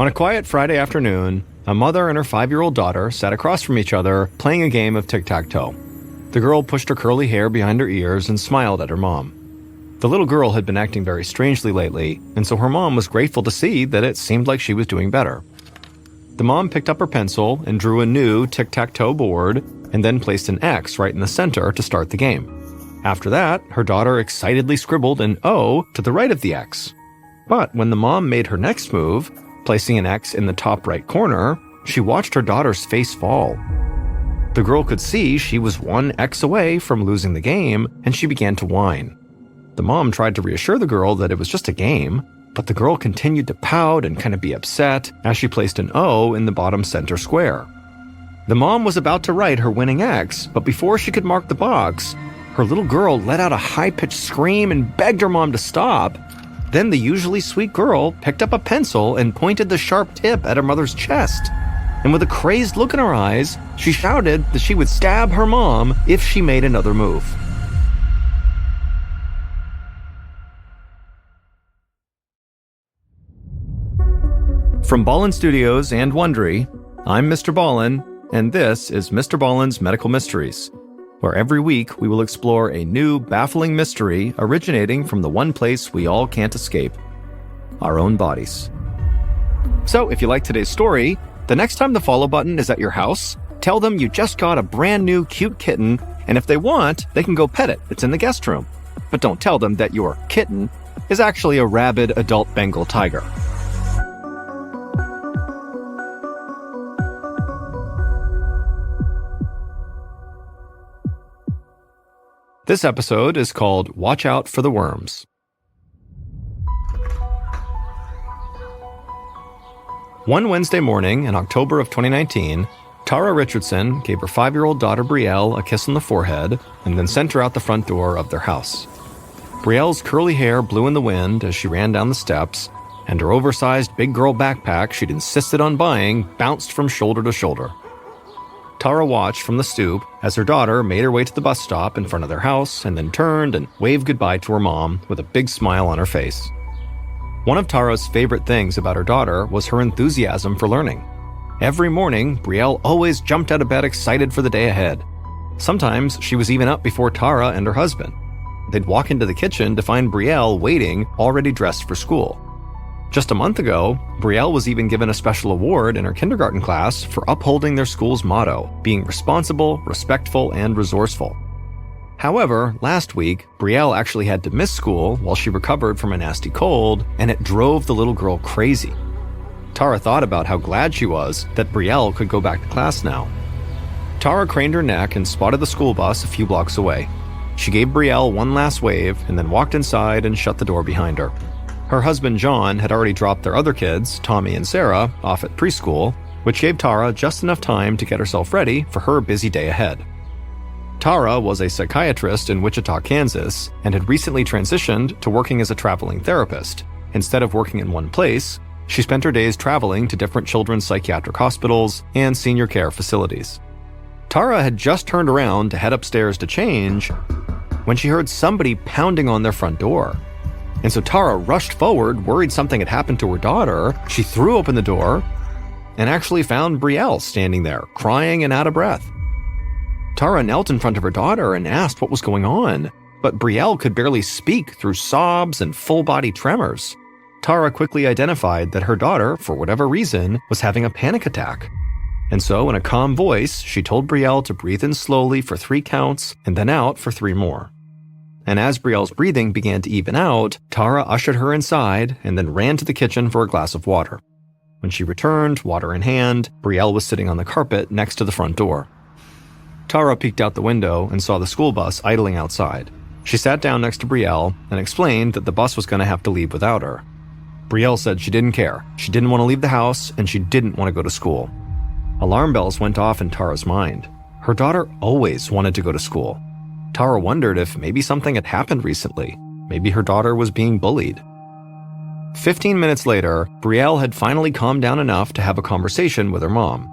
On a quiet Friday afternoon, a mother and her 5-year-old daughter sat across from each other playing a game of tic-tac-toe. The girl pushed her curly hair behind her ears and smiled at her mom. The little girl had been acting very strangely lately, and so her mom was grateful to see that it seemed like she was doing better. The mom picked up her pencil and drew a new tic-tac-toe board and then placed an X right in the center to start the game. After that, her daughter excitedly scribbled an O to the right of the X. But when the mom made her next move, placing an X in the top right corner, she watched her daughter's face fall. The girl could see she was one X away from losing the game, and she began to whine. The mom tried to reassure the girl that it was just a game, but the girl continued to pout and kind of be upset as she placed an O in the bottom center square. The mom was about to write her winning X, but before she could mark the box, her little girl let out a high-pitched scream and begged her mom to stop. Then the usually sweet girl picked up a pencil and pointed the sharp tip at her mother's chest. And with a crazed look in her eyes, she shouted that she would stab her mom if she made another move. From Ballin Studios and Wondery, I'm Mr. Ballin, and this is Mr. Ballin's Medical Mysteries, where every week we will explore a new, baffling mystery originating from the one place we all can't escape, our own bodies. So, if you like today's story, the next time the follow button is at your house, tell them you just got a brand new cute kitten, and if they want, they can go pet it. It's in the guest room. But don't tell them that your kitten is actually a rabid adult Bengal tiger. This episode is called Watch Out for the Worms. One Wednesday morning in October of 2019, Tara Richardson gave her 5-year-old daughter Brielle a kiss on the forehead and then sent her out the front door of their house. Brielle's curly hair blew in the wind as she ran down the steps, and her oversized big girl backpack she'd insisted on buying bounced from shoulder to shoulder. Tara watched from the stoop as her daughter made her way to the bus stop in front of their house and then turned and waved goodbye to her mom with a big smile on her face. One of Tara's favorite things about her daughter was her enthusiasm for learning. Every morning, Brielle always jumped out of bed excited for the day ahead. Sometimes she was even up before Tara and her husband. They'd walk into the kitchen to find Brielle waiting, already dressed for school. Just a month ago, Brielle was even given a special award in her kindergarten class for upholding their school's motto, being responsible, respectful, and resourceful. However, last week, Brielle actually had to miss school while she recovered from a nasty cold, and it drove the little girl crazy. Tara thought about how glad she was that Brielle could go back to class now. Tara craned her neck and spotted the school bus a few blocks away. She gave Brielle one last wave and then walked inside and shut the door behind her. Her husband John had already dropped their other kids, Tommy and Sarah, off at preschool, which gave Tara just enough time to get herself ready for her busy day ahead. Tara was a psychiatrist in Wichita, Kansas, and had recently transitioned to working as a traveling therapist. Instead of working in one place, she spent her days traveling to different children's psychiatric hospitals and senior care facilities. Tara had just turned around to head upstairs to change when she heard somebody pounding on their front door. And so Tara rushed forward, worried something had happened to her daughter. She threw open the door and actually found Brielle standing there, crying and out of breath. Tara knelt in front of her daughter and asked what was going on, but Brielle could barely speak through sobs and full-body tremors. Tara quickly identified that her daughter, for whatever reason, was having a panic attack. And so, in a calm voice, she told Brielle to breathe in slowly for 3 counts and then out for 3 more. And as Brielle's breathing began to even out, Tara ushered her inside and then ran to the kitchen for a glass of water. When she returned, water in hand, Brielle was sitting on the carpet next to the front door. Tara peeked out the window and saw the school bus idling outside. She sat down next to Brielle and explained that the bus was going to have to leave without her. Brielle said she didn't care. She didn't want to leave the house, and she didn't want to go to school. Alarm bells went off in Tara's mind. Her daughter always wanted to go to school. Tara wondered if maybe something had happened recently. Maybe her daughter was being bullied. 15 minutes later, Brielle had finally calmed down enough to have a conversation with her mom.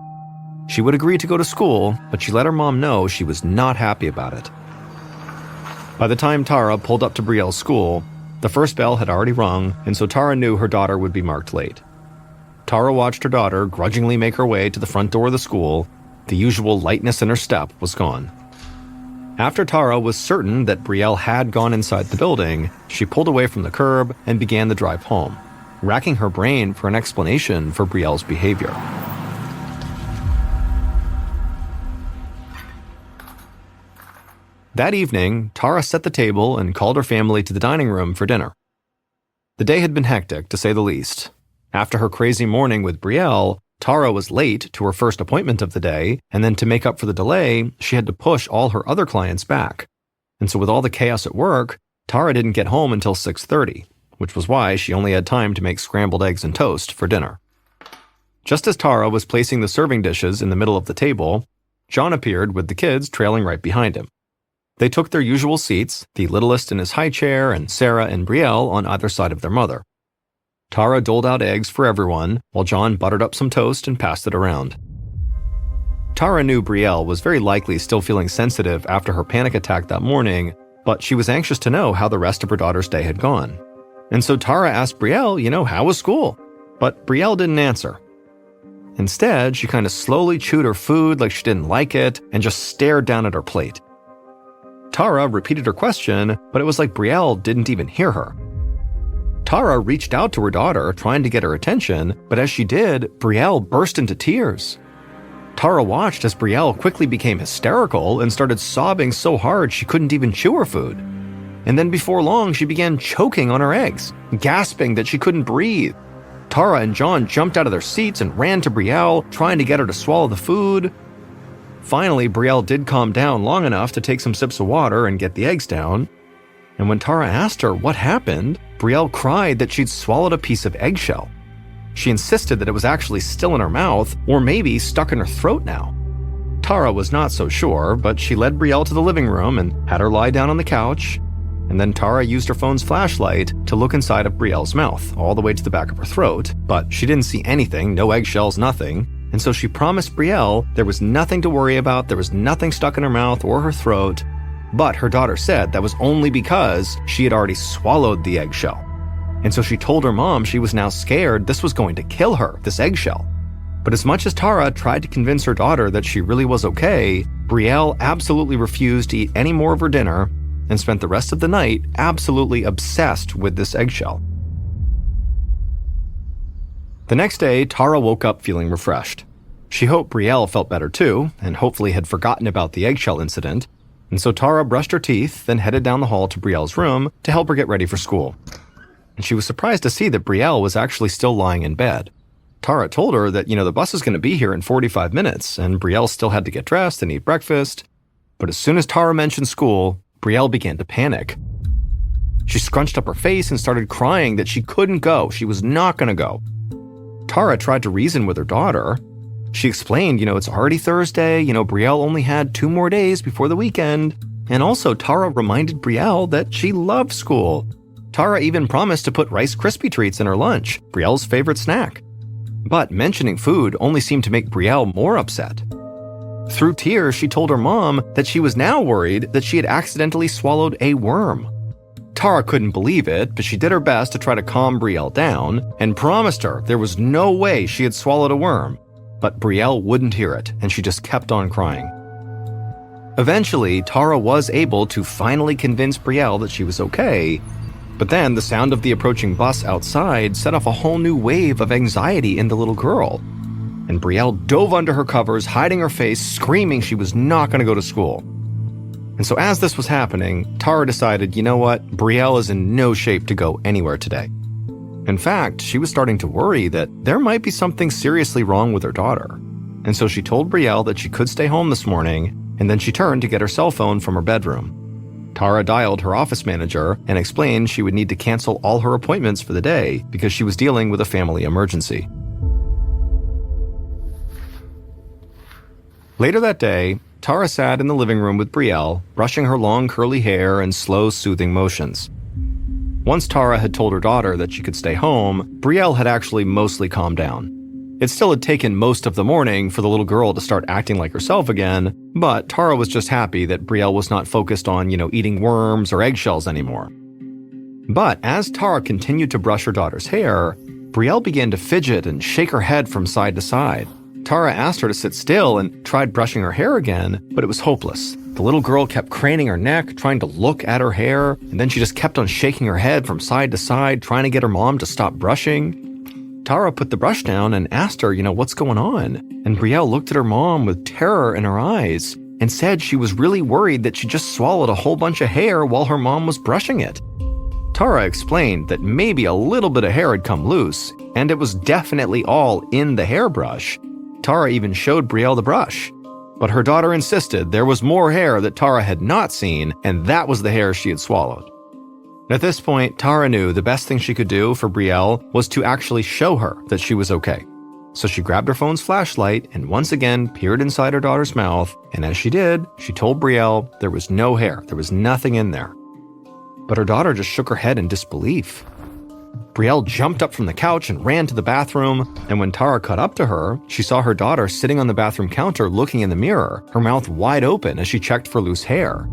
She would agree to go to school, but she let her mom know she was not happy about it. By the time Tara pulled up to Brielle's school, the first bell had already rung, and so Tara knew her daughter would be marked late. Tara watched her daughter grudgingly make her way to the front door of the school. The usual lightness in her step was gone. After Tara was certain that Brielle had gone inside the building, she pulled away from the curb and began the drive home, racking her brain for an explanation for Brielle's behavior. That evening, Tara set the table and called her family to the dining room for dinner. The day had been hectic, to say the least. After her crazy morning with Brielle, Tara was late to her first appointment of the day, and then to make up for the delay, she had to push all her other clients back. And so with all the chaos at work, Tara didn't get home until 6:30, which was why she only had time to make scrambled eggs and toast for dinner. Just as Tara was placing the serving dishes in the middle of the table, John appeared with the kids trailing right behind him. They took their usual seats, the littlest in his high chair and Sarah and Brielle on either side of their mother. Tara doled out eggs for everyone, while John buttered up some toast and passed it around. Tara knew Brielle was very likely still feeling sensitive after her panic attack that morning, but she was anxious to know how the rest of her daughter's day had gone. And so Tara asked Brielle, how was school? But Brielle didn't answer. Instead, she kind of slowly chewed her food like she didn't like it and just stared down at her plate. Tara repeated her question, but it was like Brielle didn't even hear her. Tara reached out to her daughter, trying to get her attention, but as she did, Brielle burst into tears. Tara watched as Brielle quickly became hysterical and started sobbing so hard she couldn't even chew her food. And then before long, she began choking on her eggs, gasping that she couldn't breathe. Tara and John jumped out of their seats and ran to Brielle, trying to get her to swallow the food. Finally, Brielle did calm down long enough to take some sips of water and get the eggs down. And when Tara asked her what happened, Brielle cried that she'd swallowed a piece of eggshell. She insisted that it was actually still in her mouth, or maybe stuck in her throat now. Tara was not so sure, but she led Brielle to the living room and had her lie down on the couch. And then Tara used her phone's flashlight to look inside of Brielle's mouth, all the way to the back of her throat, but she didn't see anything, no eggshells, nothing. And so she promised Brielle there was nothing to worry about, there was nothing stuck in her mouth or her throat. But her daughter said that was only because she had already swallowed the eggshell. And so she told her mom she was now scared this was going to kill her, this eggshell. But as much as Tara tried to convince her daughter that she really was okay, Brielle absolutely refused to eat any more of her dinner and spent the rest of the night absolutely obsessed with this eggshell. The next day, Tara woke up feeling refreshed. She hoped Brielle felt better too, and hopefully had forgotten about the eggshell incident. And so Tara brushed her teeth, then headed down the hall to Brielle's room to help her get ready for school. And she was surprised to see that Brielle was actually still lying in bed. Tara told her that, the bus is going to be here in 45 minutes, and Brielle still had to get dressed and eat breakfast. But as soon as Tara mentioned school, Brielle began to panic. She scrunched up her face and started crying that she couldn't go, she was not going to go. Tara tried to reason with her daughter. She explained, it's already Thursday, Brielle only had 2 more days before the weekend. And also, Tara reminded Brielle that she loved school. Tara even promised to put Rice Krispie treats in her lunch, Brielle's favorite snack. But mentioning food only seemed to make Brielle more upset. Through tears, she told her mom that she was now worried that she had accidentally swallowed a worm. Tara couldn't believe it, but she did her best to try to calm Brielle down and promised her there was no way she had swallowed a worm. But Brielle wouldn't hear it, and she just kept on crying. Eventually, Tara was able to finally convince Brielle that she was okay, but then the sound of the approaching bus outside set off a whole new wave of anxiety in the little girl. And Brielle dove under her covers, hiding her face, screaming she was not going to go to school. And so as this was happening, Tara decided, Brielle is in no shape to go anywhere today. In fact, she was starting to worry that there might be something seriously wrong with her daughter. And so she told Brielle that she could stay home this morning, and then she turned to get her cell phone from her bedroom. Tara dialed her office manager and explained she would need to cancel all her appointments for the day because she was dealing with a family emergency. Later that day, Tara sat in the living room with Brielle, brushing her long curly hair in slow, soothing motions. Once Tara had told her daughter that she could stay home, Brielle had actually mostly calmed down. It still had taken most of the morning for the little girl to start acting like herself again, but Tara was just happy that Brielle was not focused on, eating worms or eggshells anymore. But as Tara continued to brush her daughter's hair, Brielle began to fidget and shake her head from side to side. Tara asked her to sit still and tried brushing her hair again, but it was hopeless. The little girl kept craning her neck, trying to look at her hair, and then she just kept on shaking her head from side to side, trying to get her mom to stop brushing. Tara put the brush down and asked her, what's going on? And Brielle looked at her mom with terror in her eyes and said she was really worried that she just swallowed a whole bunch of hair while her mom was brushing it. Tara explained that maybe a little bit of hair had come loose, and it was definitely all in the hairbrush. Tara even showed Brielle the brush. But her daughter insisted there was more hair that Tara had not seen, and that was the hair she had swallowed. At this point, Tara knew the best thing she could do for Brielle was to actually show her that she was okay. So she grabbed her phone's flashlight and once again peered inside her daughter's mouth, and as she did, she told Brielle there was no hair, there was nothing in there. But her daughter just shook her head in disbelief. Brielle jumped up from the couch and ran to the bathroom, and when Tara caught up to her, she saw her daughter sitting on the bathroom counter looking in the mirror, her mouth wide open as she checked for loose hair.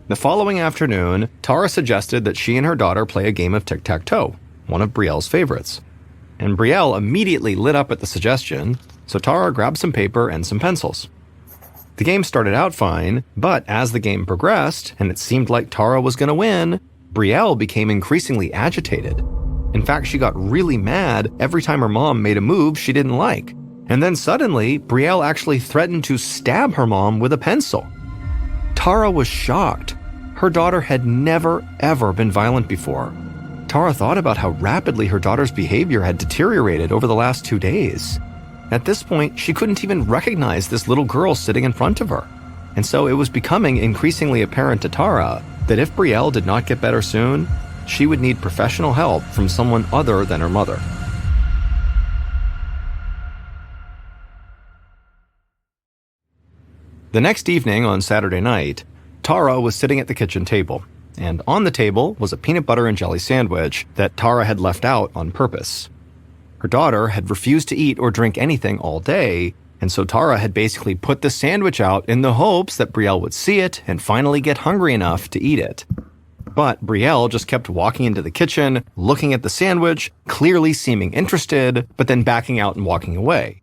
The following afternoon, Tara suggested that she and her daughter play a game of tic-tac-toe, one of Brielle's favorites. And Brielle immediately lit up at the suggestion, so Tara grabbed some paper and some pencils. The game started out fine, but as the game progressed, and it seemed like Tara was going to win, Brielle became increasingly agitated. In fact, she got really mad every time her mom made a move she didn't like. And then suddenly, Brielle actually threatened to stab her mom with a pencil. Tara was shocked. Her daughter had never, ever been violent before. Tara thought about how rapidly her daughter's behavior had deteriorated over the last 2 days. At this point, she couldn't even recognize this little girl sitting in front of her. And so it was becoming increasingly apparent to Tara that if Brielle did not get better soon, she would need professional help from someone other than her mother. The next evening on Saturday night, Tara was sitting at the kitchen table, and on the table was a peanut butter and jelly sandwich that Tara had left out on purpose. Her daughter had refused to eat or drink anything all day, and so Tara had basically put the sandwich out in the hopes that Brielle would see it and finally get hungry enough to eat it. But Brielle just kept walking into the kitchen, looking at the sandwich, clearly seeming interested, but then backing out and walking away.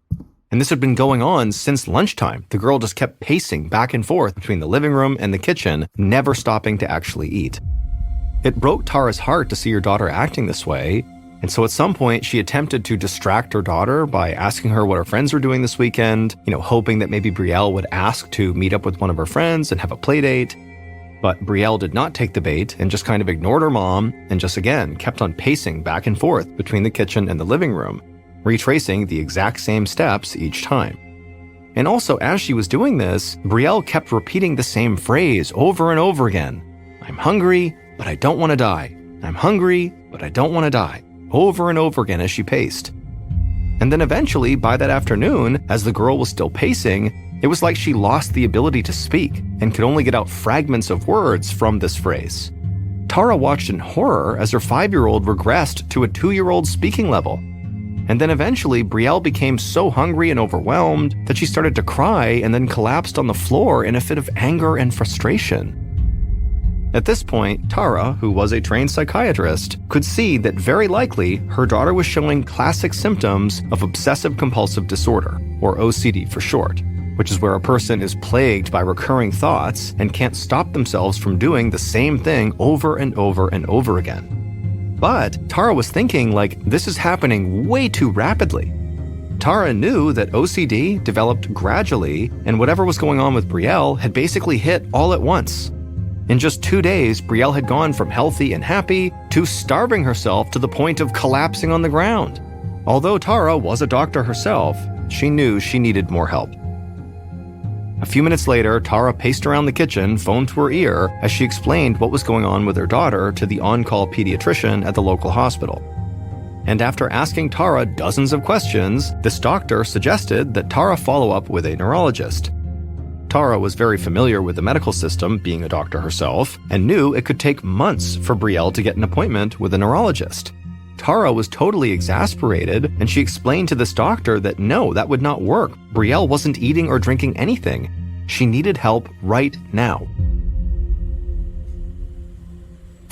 And this had been going on since lunchtime. The girl just kept pacing back and forth between the living room and the kitchen, never stopping to actually eat. It broke Tara's heart to see her daughter acting this way, and so at some point she attempted to distract her daughter by asking her what her friends were doing this weekend, hoping that maybe Brielle would ask to meet up with one of her friends and have a play date. But Brielle did not take the bait and just kind of ignored her mom and just again kept on pacing back and forth between the kitchen and the living room, retracing the exact same steps each time. And also, as she was doing this, Brielle kept repeating the same phrase over and over again. "I'm hungry, but I don't want to die. I'm hungry, but I don't want to die." Over and over again as she paced. And then eventually, by that afternoon, as the girl was still pacing, it was like she lost the ability to speak and could only get out fragments of words from this phrase. Tara watched in horror as her 5-year-old regressed to a 2-year-old speaking level. And then eventually, Brielle became so hungry and overwhelmed that she started to cry and then collapsed on the floor in a fit of anger and frustration. At this point, Tara, who was a trained psychiatrist, could see that very likely her daughter was showing classic symptoms of obsessive-compulsive disorder, or OCD for short, which is where a person is plagued by recurring thoughts and can't stop themselves from doing the same thing over and over and over again. But Tara was thinking, this is happening way too rapidly. Tara knew that OCD developed gradually, and whatever was going on with Brielle had basically hit all at once. In just 2 days, Brielle had gone from healthy and happy to starving herself to the point of collapsing on the ground. Although Tara was a doctor herself, she knew she needed more help. A few minutes later, Tara paced around the kitchen, phone to her ear, as she explained what was going on with her daughter to the on-call pediatrician at the local hospital. And after asking Tara dozens of questions, this doctor suggested that Tara follow up with a neurologist. Tara was very familiar with the medical system, being a doctor herself, and knew it could take months for Brielle to get an appointment with a neurologist. Tara was totally exasperated, and she explained to this doctor that no, that would not work. Brielle wasn't eating or drinking anything. She needed help right now.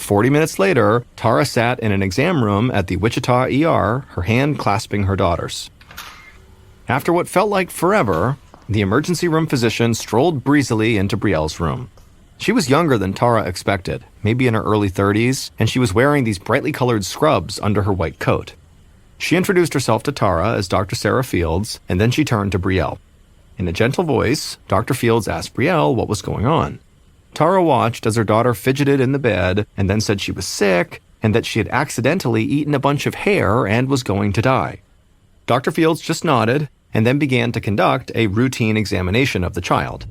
40 minutes later, Tara sat in an exam room at the Wichita ER, her hand clasping her daughter's. After what felt like forever, the emergency room physician strolled breezily into Brielle's room. She was younger than Tara expected, maybe in her early 30s, and she was wearing these brightly colored scrubs under her white coat. She introduced herself to Tara as Dr. Sarah Fields, and then she turned to Brielle. In a gentle voice, Dr. Fields asked Brielle what was going on. Tara watched as her daughter fidgeted in the bed and then said she was sick and that she had accidentally eaten a bunch of hair and was going to die. Dr. Fields just nodded and then began to conduct a routine examination of the child.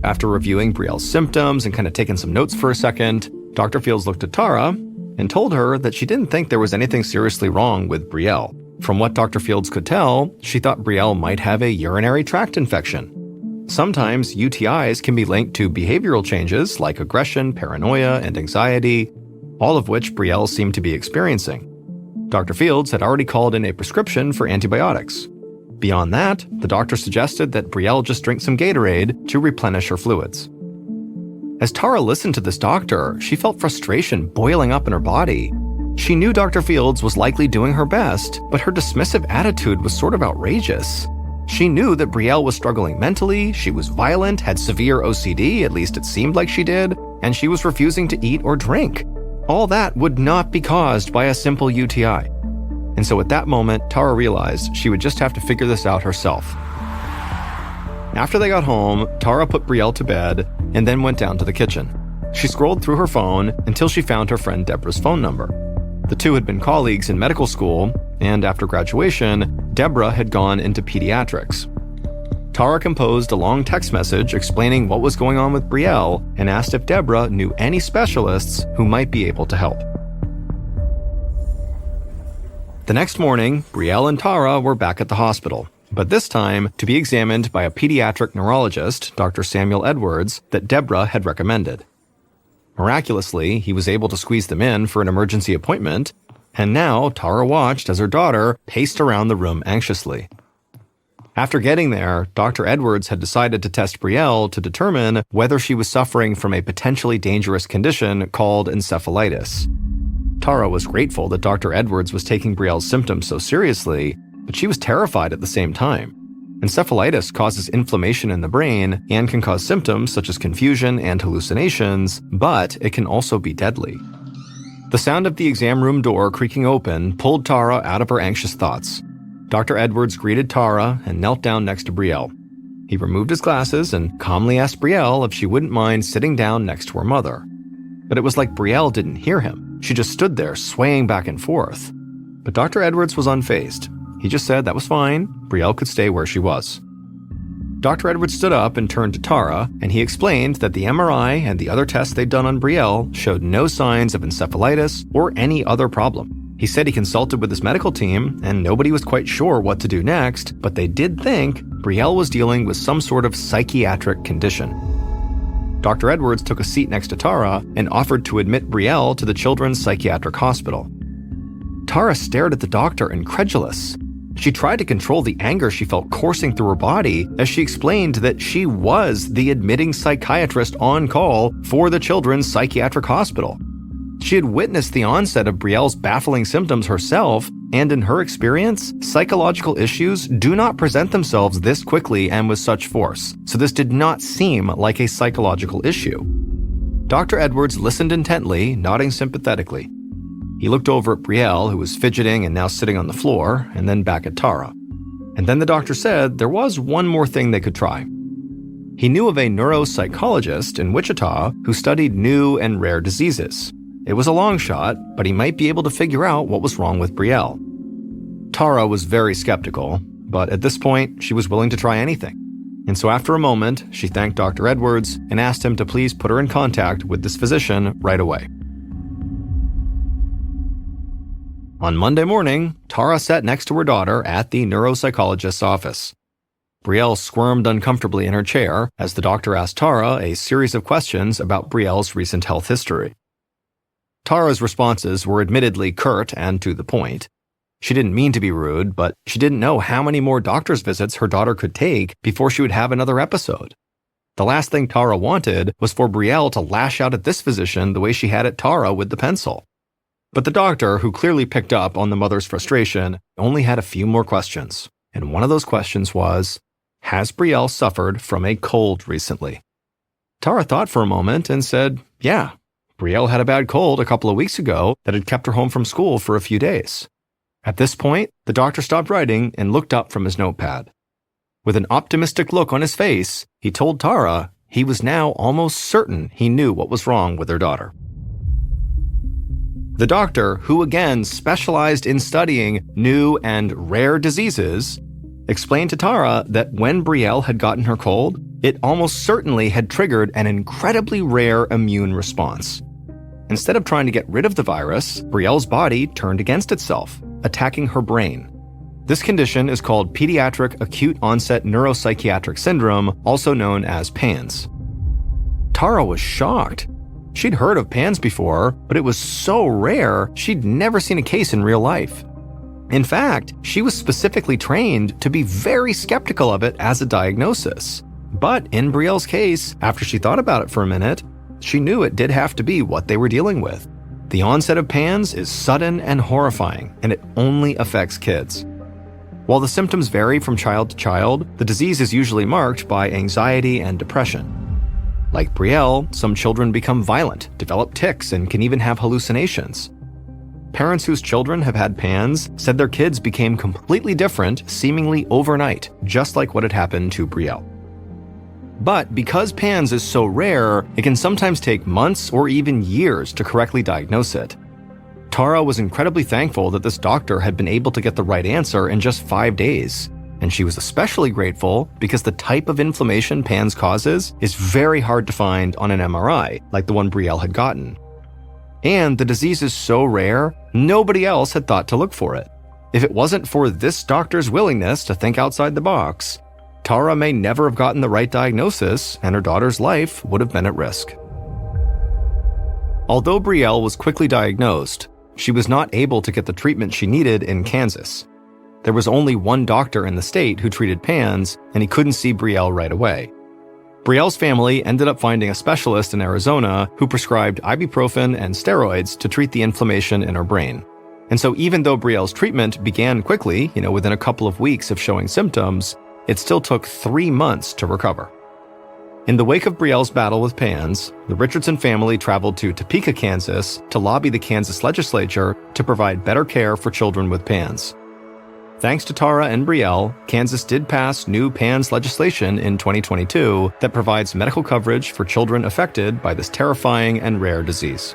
After reviewing Brielle's symptoms and kind of taking some notes for a second, Dr. Fields looked at Tara and told her that she didn't think there was anything seriously wrong with Brielle. From what Dr. Fields could tell, she thought Brielle might have a urinary tract infection. Sometimes UTIs can be linked to behavioral changes like aggression, paranoia, and anxiety, all of which Brielle seemed to be experiencing. Dr. Fields had already called in a prescription for antibiotics. Beyond that, the doctor suggested that Brielle just drink some Gatorade to replenish her fluids. As Tara listened to this doctor, she felt frustration boiling up in her body. She knew Dr. Fields was likely doing her best, but her dismissive attitude was sort of outrageous. She knew that Brielle was struggling mentally, she was violent, had severe OCD, at least it seemed like she did, and she was refusing to eat or drink. All that would not be caused by a simple UTI. And so at that moment, Tara realized she would just have to figure this out herself. After they got home, Tara put Brielle to bed and then went down to the kitchen. She scrolled through her phone until she found her friend Deborah's phone number. The two had been colleagues in medical school, and after graduation, Deborah had gone into pediatrics. Tara composed a long text message explaining what was going on with Brielle and asked if Deborah knew any specialists who might be able to help. The next morning, Brielle and Tara were back at the hospital, but this time to be examined by a pediatric neurologist, Dr. Samuel Edwards, that Deborah had recommended. Miraculously, he was able to squeeze them in for an emergency appointment, and now Tara watched as her daughter paced around the room anxiously. After getting there, Dr. Edwards had decided to test Brielle to determine whether she was suffering from a potentially dangerous condition called encephalitis. Tara was grateful that Dr. Edwards was taking Brielle's symptoms so seriously, but she was terrified at the same time. Encephalitis causes inflammation in the brain and can cause symptoms such as confusion and hallucinations, but it can also be deadly. The sound of the exam room door creaking open pulled Tara out of her anxious thoughts. Dr. Edwards greeted Tara and knelt down next to Brielle. He removed his glasses and calmly asked Brielle if she wouldn't mind sitting down next to her mother. But it was like Brielle didn't hear him. She just stood there, swaying back and forth. But Dr. Edwards was unfazed. He just said that was fine. Brielle could stay where she was. Dr. Edwards stood up and turned to Tara, and he explained that the MRI and the other tests they'd done on Brielle showed no signs of encephalitis or any other problem. He said he consulted with his medical team, and nobody was quite sure what to do next, but they did think Brielle was dealing with some sort of psychiatric condition. Dr. Edwards took a seat next to Tara and offered to admit Brielle to the Children's Psychiatric Hospital. Tara stared at the doctor, incredulous. She tried to control the anger she felt coursing through her body as she explained that she was the admitting psychiatrist on call for the Children's Psychiatric Hospital. She had witnessed the onset of Brielle's baffling symptoms herself, and in her experience, psychological issues do not present themselves this quickly and with such force, so this did not seem like a psychological issue. Dr. Edwards listened intently, nodding sympathetically. He looked over at Brielle, who was fidgeting and now sitting on the floor, and then back at Tara. And then the doctor said there was one more thing they could try. He knew of a neuropsychologist in Wichita who studied new and rare diseases. It was a long shot, but he might be able to figure out what was wrong with Brielle. Tara was very skeptical, but at this point, she was willing to try anything. And so after a moment, she thanked Dr. Edwards and asked him to please put her in contact with this physician right away. On Monday morning, Tara sat next to her daughter at the neuropsychologist's office. Brielle squirmed uncomfortably in her chair as the doctor asked Tara a series of questions about Brielle's recent health history. Tara's responses were admittedly curt and to the point. She didn't mean to be rude, but she didn't know how many more doctor's visits her daughter could take before she would have another episode. The last thing Tara wanted was for Brielle to lash out at this physician the way she had at Tara with the pencil. But the doctor, who clearly picked up on the mother's frustration, only had a few more questions. And one of those questions was, has Brielle suffered from a cold recently? Tara thought for a moment and said, yeah, Brielle had a bad cold a couple of weeks ago that had kept her home from school for a few days. At this point, the doctor stopped writing and looked up from his notepad. With an optimistic look on his face, he told Tara he was now almost certain he knew what was wrong with her daughter. The doctor, who again specialized in studying new and rare diseases, explained to Tara that when Brielle had gotten her cold, it almost certainly had triggered an incredibly rare immune response. Instead of trying to get rid of the virus, Brielle's body turned against itself, attacking her brain. This condition is called Pediatric Acute Onset Neuropsychiatric Syndrome, also known as PANS. Tara was shocked. She'd heard of PANS before, but it was so rare she'd never seen a case in real life. In fact, she was specifically trained to be very skeptical of it as a diagnosis. But in Brielle's case, after she thought about it for a minute, she knew it did have to be what they were dealing with. The onset of PANS is sudden and horrifying, and it only affects kids. While the symptoms vary from child to child, the disease is usually marked by anxiety and depression. Like Brielle, some children become violent, develop tics, and can even have hallucinations. Parents whose children have had PANS said their kids became completely different, seemingly overnight, just like what had happened to Brielle. But because PANS is so rare, it can sometimes take months or even years to correctly diagnose it. Tara was incredibly thankful that this doctor had been able to get the right answer in just 5 days. And she was especially grateful because the type of inflammation PANS causes is very hard to find on an MRI, like the one Brielle had gotten. And the disease is so rare, nobody else had thought to look for it. If it wasn't for this doctor's willingness to think outside the box, Tara may never have gotten the right diagnosis, and her daughter's life would have been at risk. Although Brielle was quickly diagnosed, she was not able to get the treatment she needed in Kansas. There was only one doctor in the state who treated PANS, and he couldn't see Brielle right away. Brielle's family ended up finding a specialist in Arizona who prescribed ibuprofen and steroids to treat the inflammation in her brain. And so even though Brielle's treatment began quickly, within a couple of weeks of showing symptoms, it still took 3 months to recover. In the wake of Brielle's battle with PANS, the Richardson family traveled to Topeka, Kansas to lobby the Kansas legislature to provide better care for children with PANS. Thanks to Tara and Brielle, Kansas did pass new PANS legislation in 2022 that provides medical coverage for children affected by this terrifying and rare disease.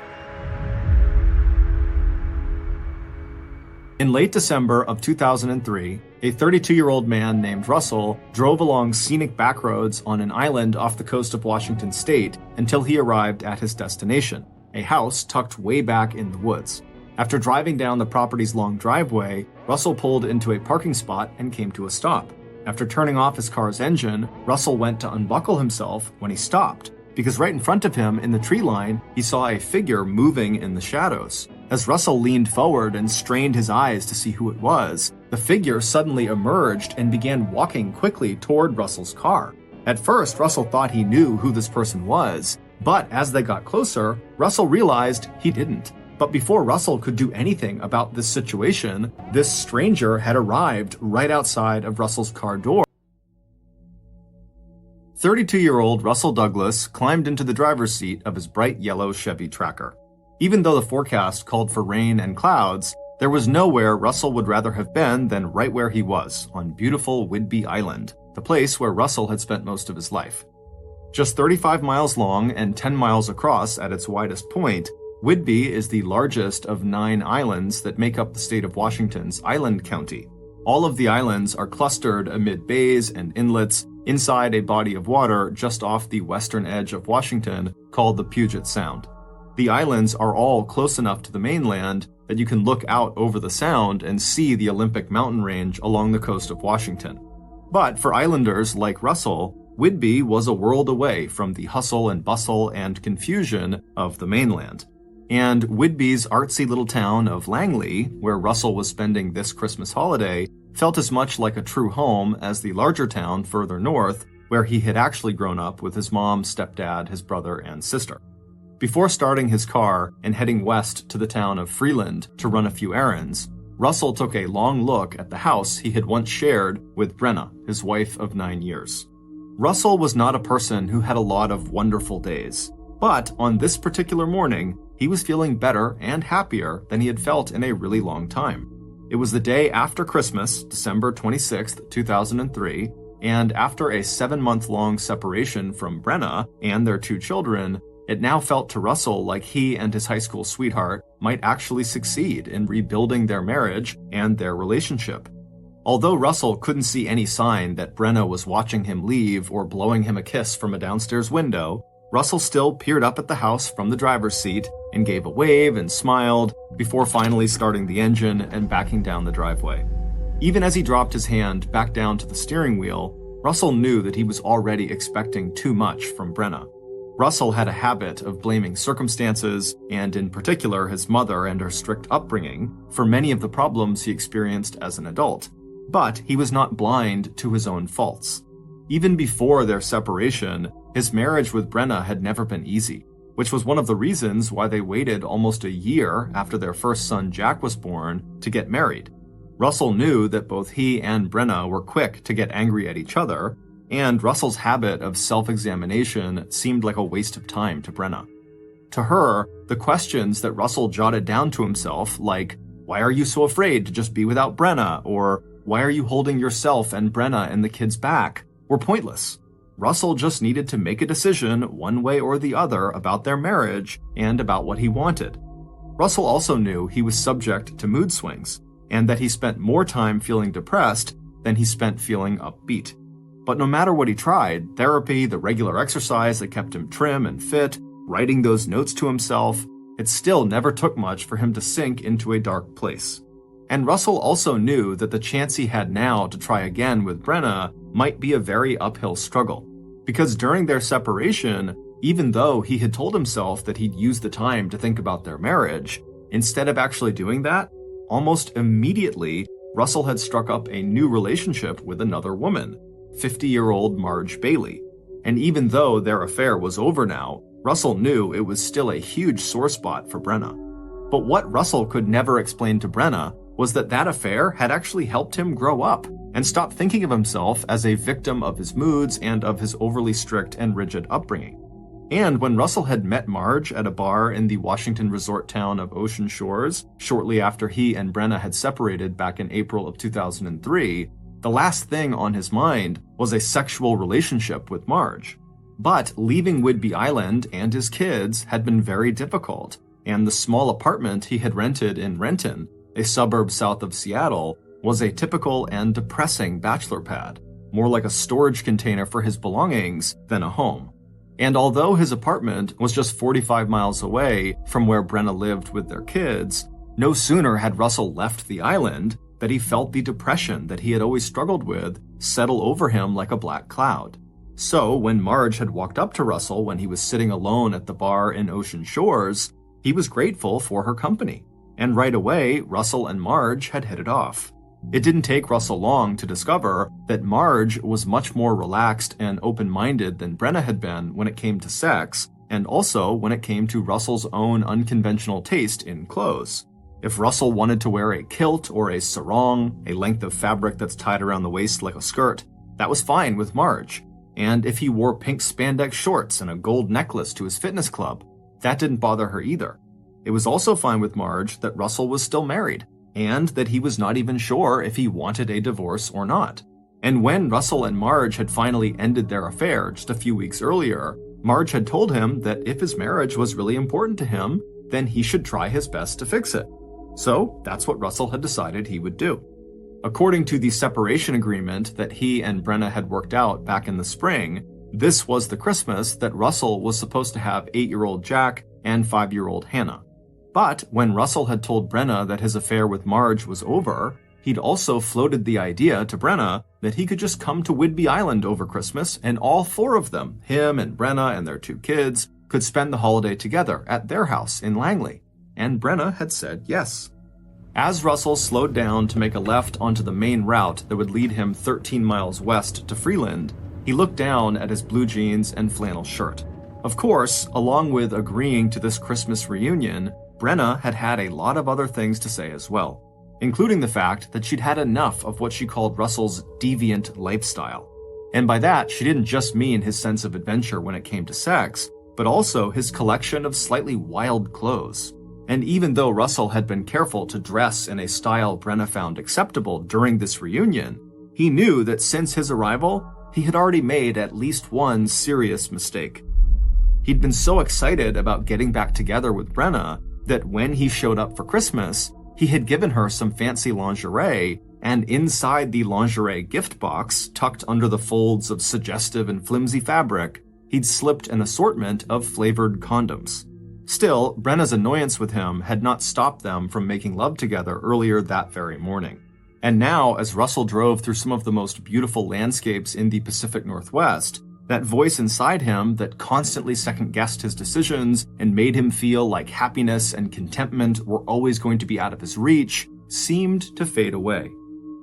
In late December of 2003, a 32-year-old man named Russel drove along scenic backroads on an island off the coast of Washington state until he arrived at his destination, a house tucked way back in the woods. After driving down the property's long driveway, Russel pulled into a parking spot and came to a stop. After turning off his car's engine, Russel went to unbuckle himself when he stopped, because right in front of him in the tree line, he saw a figure moving in the shadows. As Russel leaned forward and strained his eyes to see who it was, the figure suddenly emerged and began walking quickly toward Russel's car. At first, Russel thought he knew who this person was, but as they got closer, Russel realized he didn't. But before Russel could do anything about this situation, this stranger had arrived right outside of Russel's car door. 32-year-old Russell Douglas climbed into the driver's seat of his bright yellow Chevy Tracker. Even though the forecast called for rain and clouds, there was nowhere Russell would rather have been than right where he was, on beautiful Whidbey Island, the place where Russell had spent most of his life. Just 35 miles long and 10 miles across at its widest point, Whidbey is the largest of 9 islands that make up the state of Washington's island county. All of the islands are clustered amid bays and inlets inside a body of water just off the western edge of Washington called the Puget Sound. The islands are all close enough to the mainland that you can look out over the sound and see the Olympic mountain range along the coast of Washington. But for islanders like Russell, Whidbey was a world away from the hustle and bustle and confusion of the mainland. And Whidbey's artsy little town of Langley, where Russell was spending this Christmas holiday, felt as much like a true home as the larger town further north, where he had actually grown up with his mom, stepdad, his brother, and sister. Before starting his car and heading west to the town of Freeland to run a few errands, Russell took a long look at the house he had once shared with Brenna, his wife of 9 years. Russell was not a person who had a lot of wonderful days, but on this particular morning, he was feeling better and happier than he had felt in a really long time. It was the day after Christmas, December 26, 2003, and after a 7-month-long separation from Brenna and their 2 children, it now felt to Russell like he and his high school sweetheart might actually succeed in rebuilding their marriage and their relationship. Although Russell couldn't see any sign that Brenna was watching him leave or blowing him a kiss from a downstairs window, Russell still peered up at the house from the driver's seat and gave a wave and smiled before finally starting the engine and backing down the driveway. Even as he dropped his hand back down to the steering wheel, Russell knew that he was already expecting too much from Brenna. Russell had a habit of blaming circumstances, and in particular his mother and her strict upbringing, for many of the problems he experienced as an adult. But he was not blind to his own faults. Even before their separation, his marriage with Brenna had never been easy, which was one of the reasons why they waited almost a year after their first son Jack was born to get married. Russell knew that both he and Brenna were quick to get angry at each other, and Russell's habit of self-examination seemed like a waste of time to Brenna. To her, the questions that Russell jotted down to himself, like, "Why are you so afraid to just be without Brenna?" or "Why are you holding yourself and Brenna and the kids back?" were pointless. Russell just needed to make a decision one way or the other about their marriage and about what he wanted. Russell also knew he was subject to mood swings, and that he spent more time feeling depressed than he spent feeling upbeat. But no matter what he tried, therapy, the regular exercise that kept him trim and fit, writing those notes to himself, it still never took much for him to sink into a dark place. And Russell also knew that the chance he had now to try again with Brenna might be a very uphill struggle. Because during their separation, even though he had told himself that he'd use the time to think about their marriage, instead of actually doing that, almost immediately, Russell had struck up a new relationship with another woman, 50-year-old Marge Bailey. And even though their affair was over now, Russell knew it was still a huge sore spot for Brenna. But what Russell could never explain to Brenna was that that affair had actually helped him grow up and stop thinking of himself as a victim of his moods and of his overly strict and rigid upbringing. And when Russell had met Marge at a bar in the Washington resort town of Ocean Shores, shortly after he and Brenna had separated back in April of 2003, the last thing on his mind was a sexual relationship with Marge. But leaving Whidbey Island and his kids had been very difficult, and the small apartment he had rented in Renton, a suburb south of Seattle, was a typical and depressing bachelor pad, more like a storage container for his belongings than a home. And although his apartment was just 45 miles away from where Brenna lived with their kids, no sooner had Russell left the island that he felt the depression that he had always struggled with settle over him like a black cloud. So when Marge had walked up to Russell when he was sitting alone at the bar in Ocean Shores, he was grateful for her company. And right away, Russell and Marge had hit it off. It didn't take Russell long to discover that Marge was much more relaxed and open-minded than Brenna had been when it came to sex, and also when it came to Russell's own unconventional taste in clothes. If Russell wanted to wear a kilt or a sarong, a length of fabric that's tied around the waist like a skirt, that was fine with Marge. And if he wore pink spandex shorts and a gold necklace to his fitness club, that didn't bother her either. It was also fine with Marge that Russell was still married, and that he was not even sure if he wanted a divorce or not. And when Russell and Marge had finally ended their affair just a few weeks earlier, Marge had told him that if his marriage was really important to him, then he should try his best to fix it. So that's what Russell had decided he would do. According to the separation agreement that he and Brenna had worked out back in the spring, this was the Christmas that Russell was supposed to have 8-year-old Jack and 5-year-old Hannah. But when Russell had told Brenna that his affair with Marge was over, he'd also floated the idea to Brenna that he could just come to Whidbey Island over Christmas and all 4 of them, him and Brenna and their 2 kids, could spend the holiday together at their house in Langley. And Brenna had said yes. As Russell slowed down to make a left onto the main route that would lead him 13 miles west to Freeland, He looked down at his blue jeans and flannel shirt. Of course, along with agreeing to this Christmas reunion, Brenna had had a lot of other things to say as well, including the fact that she'd had enough of what she called Russel's deviant lifestyle. And by that, she didn't just mean his sense of adventure when it came to sex, but also his collection of slightly wild clothes. And even though Russel had been careful to dress in a style Brenna found acceptable during this reunion, he knew that since his arrival, he had already made at least one serious mistake. He'd been so excited about getting back together with Brenna that when he showed up for Christmas, he had given her some fancy lingerie, and inside the lingerie gift box, tucked under the folds of suggestive and flimsy fabric, he'd slipped an assortment of flavored condoms. Still, Brenna's annoyance with him had not stopped them from making love together earlier that very morning. And now, as Russel drove through some of the most beautiful landscapes in the Pacific Northwest, that voice inside him that constantly second-guessed his decisions and made him feel like happiness and contentment were always going to be out of his reach seemed to fade away.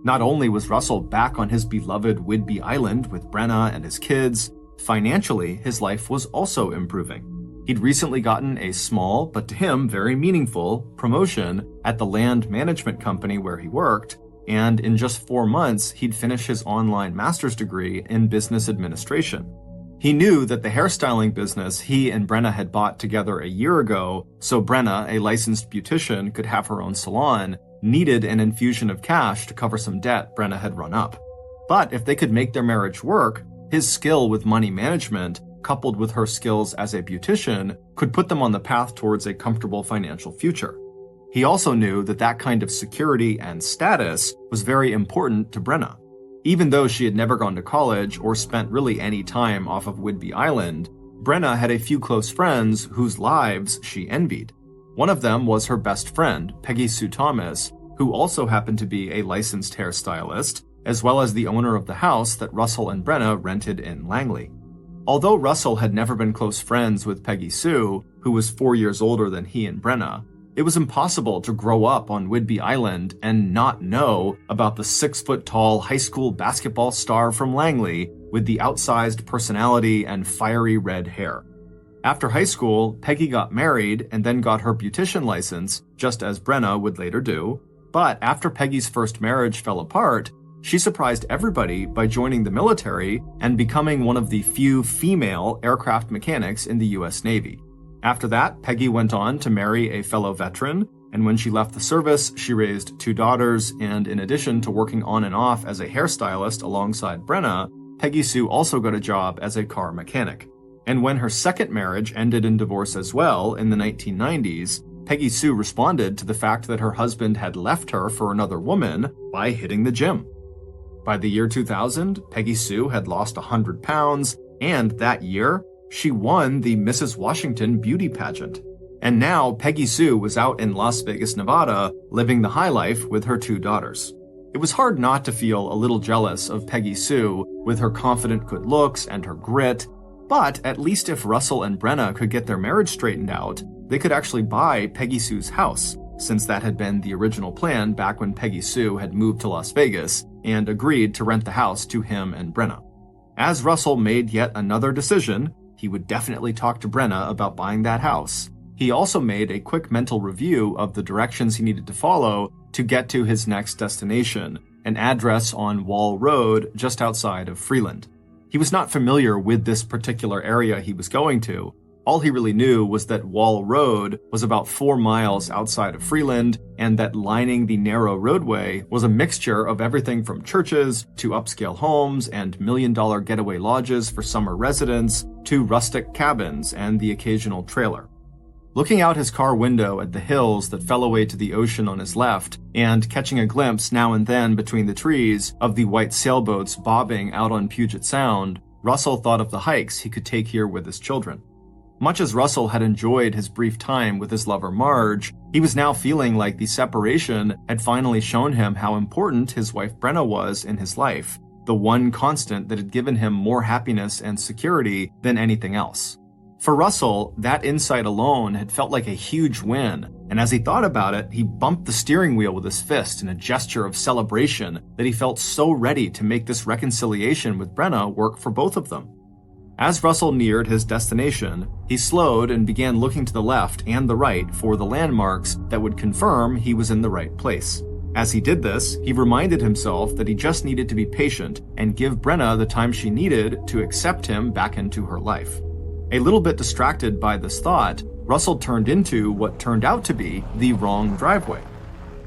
Not only was Russel back on his beloved Whidbey Island with Brenna and his kids, financially his life was also improving. He'd recently gotten a small, but to him very meaningful, promotion at the land management company where he worked, and in just 4 months, he'd finish his online master's degree in business administration. He knew that the hairstyling business he and Brenna had bought together a year ago, so Brenna, a licensed beautician, could have her own salon, needed an infusion of cash to cover some debt Brenna had run up. But if they could make their marriage work, his skill with money management, coupled with her skills as a beautician, could put them on the path towards a comfortable financial future. He also knew that that kind of security and status was very important to Brenna. Even though she had never gone to college or spent really any time off of Whidbey Island, Brenna had a few close friends whose lives she envied. One of them was her best friend, Peggy Sue Thomas, who also happened to be a licensed hairstylist, as well as the owner of the house that Russel and Brenna rented in Langley. Although Russel had never been close friends with Peggy Sue, who was 4 years older than he and Brenna, it was impossible to grow up on Whidbey Island and not know about the 6-foot-tall high school basketball star from Langley with the outsized personality and fiery red hair. After high school, Peggy got married and then got her beautician license, just as Brenna would later do. But after Peggy's first marriage fell apart, she surprised everybody by joining the military and becoming one of the few female aircraft mechanics in the U.S. Navy. After that, Peggy went on to marry a fellow veteran, and when she left the service, she raised 2 daughters, and in addition to working on and off as a hairstylist alongside Brenna, Peggy Sue also got a job as a car mechanic. And when her second marriage ended in divorce as well in the 1990s, Peggy Sue responded to the fact that her husband had left her for another woman by hitting the gym. By the year 2000, Peggy Sue had lost 100 pounds, and that year, she won the Mrs. Washington beauty pageant. And now Peggy Sue was out in Las Vegas, Nevada, living the high life with her 2 daughters. It was hard not to feel a little jealous of Peggy Sue with her confident good looks and her grit, but at least if Russel and Brenna could get their marriage straightened out, they could actually buy Peggy Sue's house, since that had been the original plan back when Peggy Sue had moved to Las Vegas and agreed to rent the house to him and Brenna. As Russel made yet another decision, he would definitely talk to Brenna about buying that house. He also made a quick mental review of the directions he needed to follow to get to his next destination, an address on Wall Road just outside of Freeland. He was not familiar with this particular area he was going to. All he really knew was that Wall Road was about 4 miles outside of Freeland, and that lining the narrow roadway was a mixture of everything from churches to upscale homes and million-dollar getaway lodges for summer residents to rustic cabins and the occasional trailer. Looking out his car window at the hills that fell away to the ocean on his left, and catching a glimpse now and then between the trees of the white sailboats bobbing out on Puget Sound, Russel thought of the hikes he could take here with his children. Much as Russel had enjoyed his brief time with his lover Marge, he was now feeling like the separation had finally shown him how important his wife Brenna was in his life, the one constant that had given him more happiness and security than anything else. For Russell, that insight alone had felt like a huge win, and as he thought about it, he bumped the steering wheel with his fist in a gesture of celebration that he felt so ready to make this reconciliation with Brenna work for both of them. As Russell neared his destination, he slowed and began looking to the left and the right for the landmarks that would confirm he was in the right place. As he did this, he reminded himself that he just needed to be patient and give Brenna the time she needed to accept him back into her life. A little bit distracted by this thought, Russell turned into what turned out to be the wrong driveway.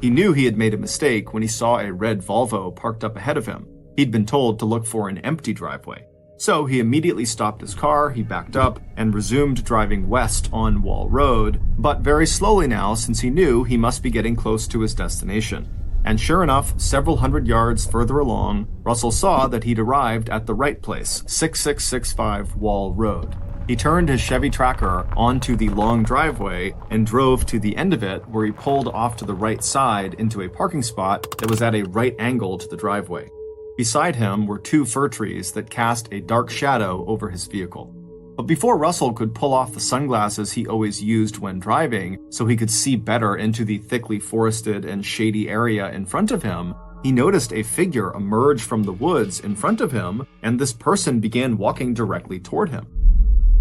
He knew he had made a mistake when he saw a red Volvo parked up ahead of him. He'd been told to look for an empty driveway. So he immediately stopped his car, he backed up, and resumed driving west on Wall Road, but very slowly now since he knew he must be getting close to his destination. And sure enough, several hundred yards further along, Russell saw that he'd arrived at the right place, 6665 Wall Road. He turned his Chevy Tracker onto the long driveway and drove to the end of it, where he pulled off to the right side into a parking spot that was at a right angle to the driveway. Beside him were two fir trees that cast a dark shadow over his vehicle. But before Russell could pull off the sunglasses he always used when driving so he could see better into the thickly forested and shady area in front of him, he noticed a figure emerge from the woods in front of him, and this person began walking directly toward him.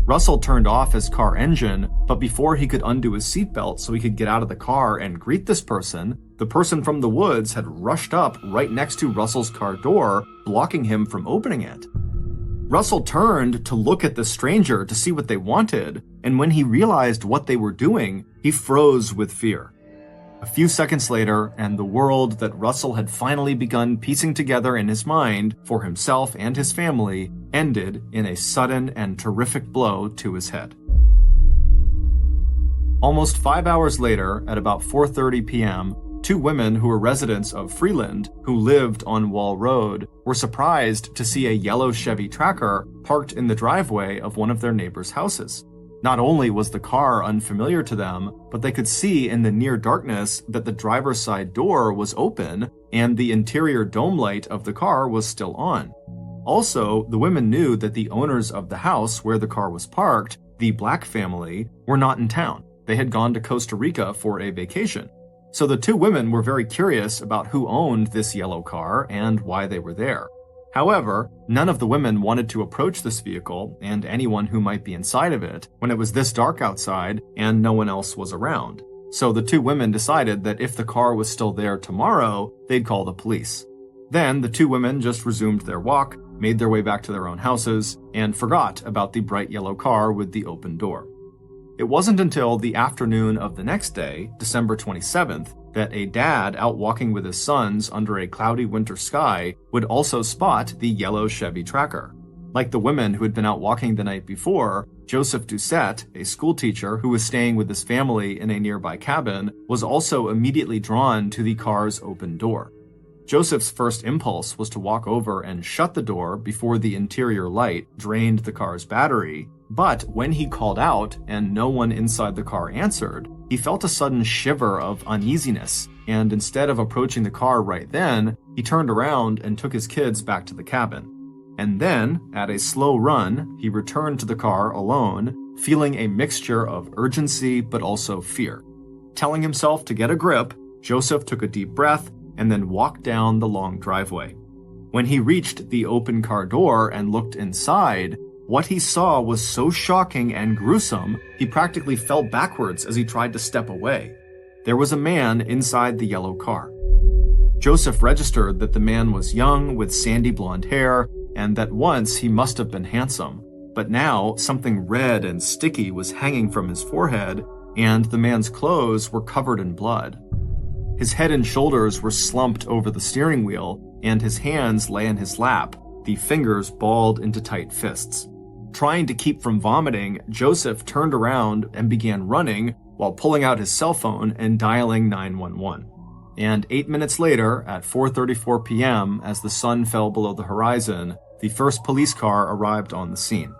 Russell turned off his car engine, but before he could undo his seatbelt so he could get out of the car and greet this person, the person from the woods had rushed up right next to Russell's car door, blocking him from opening it. Russell turned to look at the stranger to see what they wanted, and when he realized what they were doing, he froze with fear. A few seconds later, and the world that Russell had finally begun piecing together in his mind for himself and his family ended in a sudden and terrific blow to his head. Almost 5 hours later, at about 4:30 p.m., two women who were residents of Freeland, who lived on Wall Road, were surprised to see a yellow Chevy Tracker parked in the driveway of one of their neighbors' houses. Not only was the car unfamiliar to them, but they could see in the near darkness that the driver's side door was open and the interior dome light of the car was still on. Also, the women knew that the owners of the house where the car was parked, the Black family, were not in town. They had gone to Costa Rica for a vacation. So the two women were very curious about who owned this yellow car and why they were there. However, none of the women wanted to approach this vehicle and anyone who might be inside of it when it was this dark outside and no one else was around. So the two women decided that if the car was still there tomorrow, they'd call the police. Then the two women just resumed their walk, made their way back to their own houses, and forgot about the bright yellow car with the open door. It wasn't until the afternoon of the next day, December 27th, that a dad out walking with his sons under a cloudy winter sky would also spot the yellow Chevy Tracker. Like the women who had been out walking the night before, Joseph Doucette, a schoolteacher who was staying with his family in a nearby cabin, was also immediately drawn to the car's open door. Joseph's first impulse was to walk over and shut the door before the interior light drained the car's battery, but when he called out and no one inside the car answered, he felt a sudden shiver of uneasiness, and instead of approaching the car right then, he turned around and took his kids back to the cabin. And then, at a slow run, he returned to the car alone, feeling a mixture of urgency but also fear. Telling himself to get a grip, Joseph took a deep breath and then walked down the long driveway. When he reached the open car door and looked inside, what he saw was so shocking and gruesome, he practically fell backwards as he tried to step away. There was a man inside the yellow car. Joseph registered that the man was young with sandy blonde hair and that once he must have been handsome, but now something red and sticky was hanging from his forehead and the man's clothes were covered in blood. His head and shoulders were slumped over the steering wheel and his hands lay in his lap, the fingers balled into tight fists. Trying to keep from vomiting, Joseph turned around and began running while pulling out his cell phone and dialing 911. And 8 minutes later, at 4:34 p.m., as the sun fell below the horizon, the first police car arrived on the scene.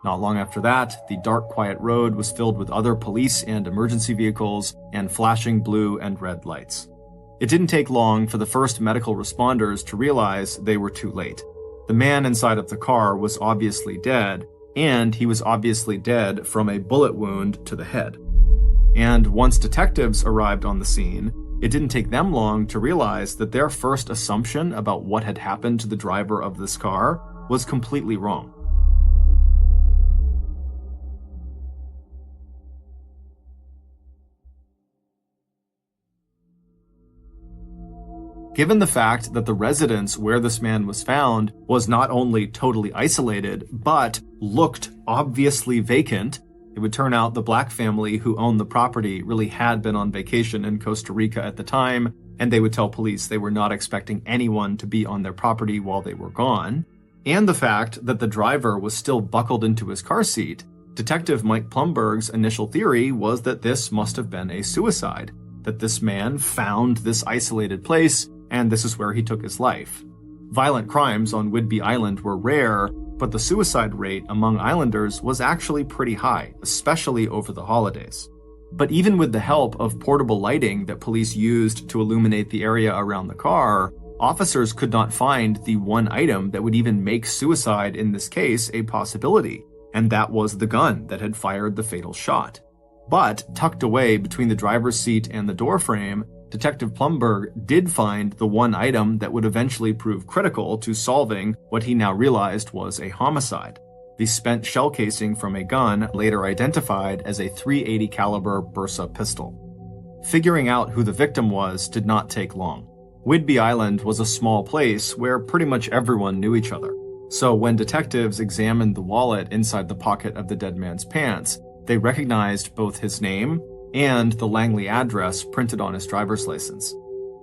Not long after that, the dark, quiet road was filled with other police and emergency vehicles and flashing blue and red lights. It didn't take long for the first medical responders to realize they were too late. The man inside of the car was obviously dead, and he was obviously dead from a bullet wound to the head. And once detectives arrived on the scene, it didn't take them long to realize that their first assumption about what had happened to the driver of this car was completely wrong. Given the fact that the residence where this man was found was not only totally isolated, but looked obviously vacant, it would turn out the black family who owned the property really had been on vacation in Costa Rica at the time, and they would tell police they were not expecting anyone to be on their property while they were gone. And the fact that the driver was still buckled into his car seat, Detective Mike Plumberg's initial theory was that this must have been a suicide, that this man found this isolated place and this is where he took his life. Violent crimes on Whidbey Island were rare, but the suicide rate among islanders was actually pretty high, especially over the holidays. But even with the help of portable lighting that police used to illuminate the area around the car, officers could not find the one item that would even make suicide in this case a possibility, and that was the gun that had fired the fatal shot. But tucked away between the driver's seat and the door frame, Detective Plumberg did find the one item that would eventually prove critical to solving what he now realized was a homicide: the spent shell casing from a gun later identified as a .380 caliber Bersa pistol. Figuring out who the victim was did not take long. Whidbey Island was a small place where pretty much everyone knew each other. So when detectives examined the wallet inside the pocket of the dead man's pants, they recognized both his name and the Langley address printed on his driver's license.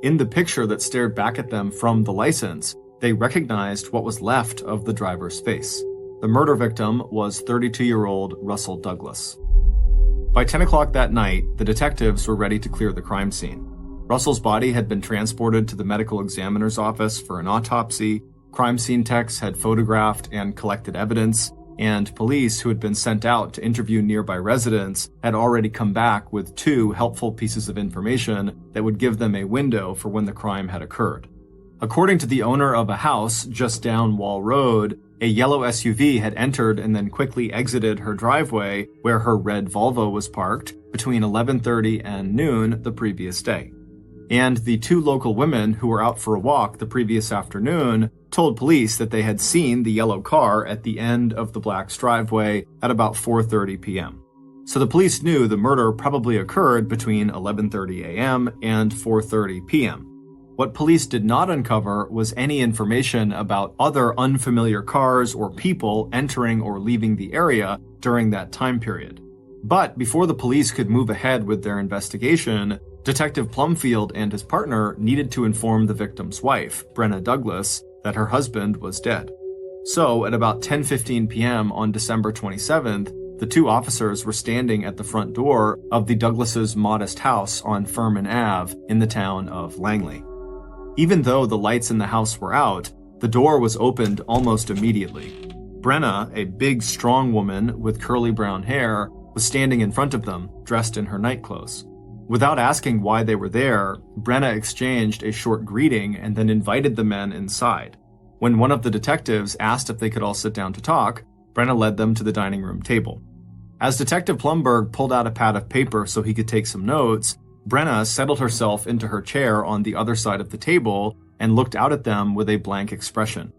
In the picture that stared back at them from the license, they recognized what was left of the driver's face. The murder victim was 32-year-old Russel Douglas. By 10 o'clock that night, the detectives were ready to clear the crime scene. Russell's body had been transported to the medical examiner's office for an autopsy, crime scene techs had photographed and collected evidence, and police who had been sent out to interview nearby residents had already come back with 2 helpful pieces of information that would give them a window for when the crime had occurred. According to the owner of a house just down Wall Road, a yellow SUV had entered and then quickly exited her driveway where her red Volvo was parked between 11:30 and noon the previous day. And the 2 local women who were out for a walk the previous afternoon told police that they had seen the yellow car at the end of the black's driveway at about 4:30 p.m. So the police knew the murder probably occurred between 11:30 a.m. and 4:30 p.m. What police did not uncover was any information about other unfamiliar cars or people entering or leaving the area during that time period. But before the police could move ahead with their investigation, Detective Plumfield and his partner needed to inform the victim's wife, Brenna Douglas, that her husband was dead. So, at about 10:15 p.m. on December 27th, the 2 officers were standing at the front door of the Douglases' modest house on Furman Ave in the town of Langley. Even though the lights in the house were out, the door was opened almost immediately. Brenna, a big, strong woman with curly brown hair, was standing in front of them, dressed in her nightclothes. Without asking why they were there, Brenna exchanged a short greeting and then invited the men inside. When one of the detectives asked if they could all sit down to talk, Brenna led them to the dining room table. As Detective Plumberg pulled out a pad of paper so he could take some notes, Brenna settled herself into her chair on the other side of the table and looked out at them with a blank expression.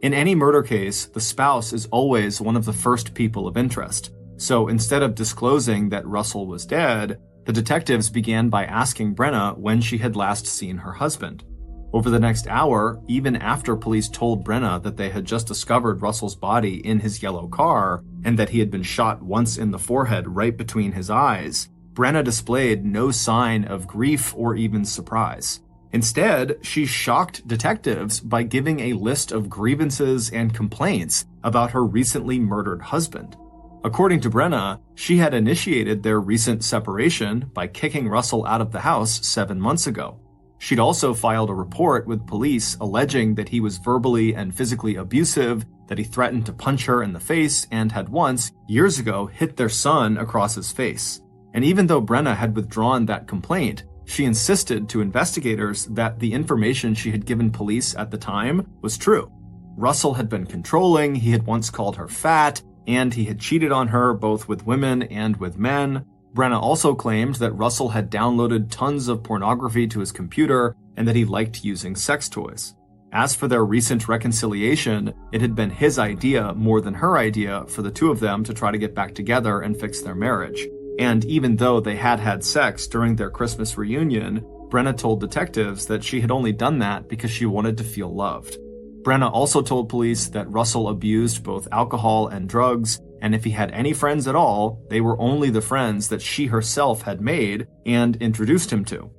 In any murder case, the spouse is always one of the first people of interest. So instead of disclosing that Russell was dead, the detectives began by asking Brenna when she had last seen her husband. Over the next hour, even after police told Brenna that they had just discovered Russell's body in his yellow car and that he had been shot once in the forehead right between his eyes, Brenna displayed no sign of grief or even surprise. Instead, she shocked detectives by giving a list of grievances and complaints about her recently murdered husband. According to Brenna, she had initiated their recent separation by kicking Russell out of the house 7 months ago. She'd also filed a report with police alleging that he was verbally and physically abusive, that he threatened to punch her in the face, and had once, years ago, hit their son across his face. And even though Brenna had withdrawn that complaint, she insisted to investigators that the information she had given police at the time was true. Russell had been controlling, he had once called her fat, and he had cheated on her both with women and with men. Brenna also claimed that Russell had downloaded tons of pornography to his computer and that he liked using sex toys. As for their recent reconciliation, it had been his idea more than her idea for the two of them to try to get back together and fix their marriage. And even though they had had sex during their Christmas reunion, Brenna told detectives that she had only done that because she wanted to feel loved. Brenna also told police that Russell abused both alcohol and drugs, and if he had any friends at all, they were only the friends that she herself had made and introduced him to.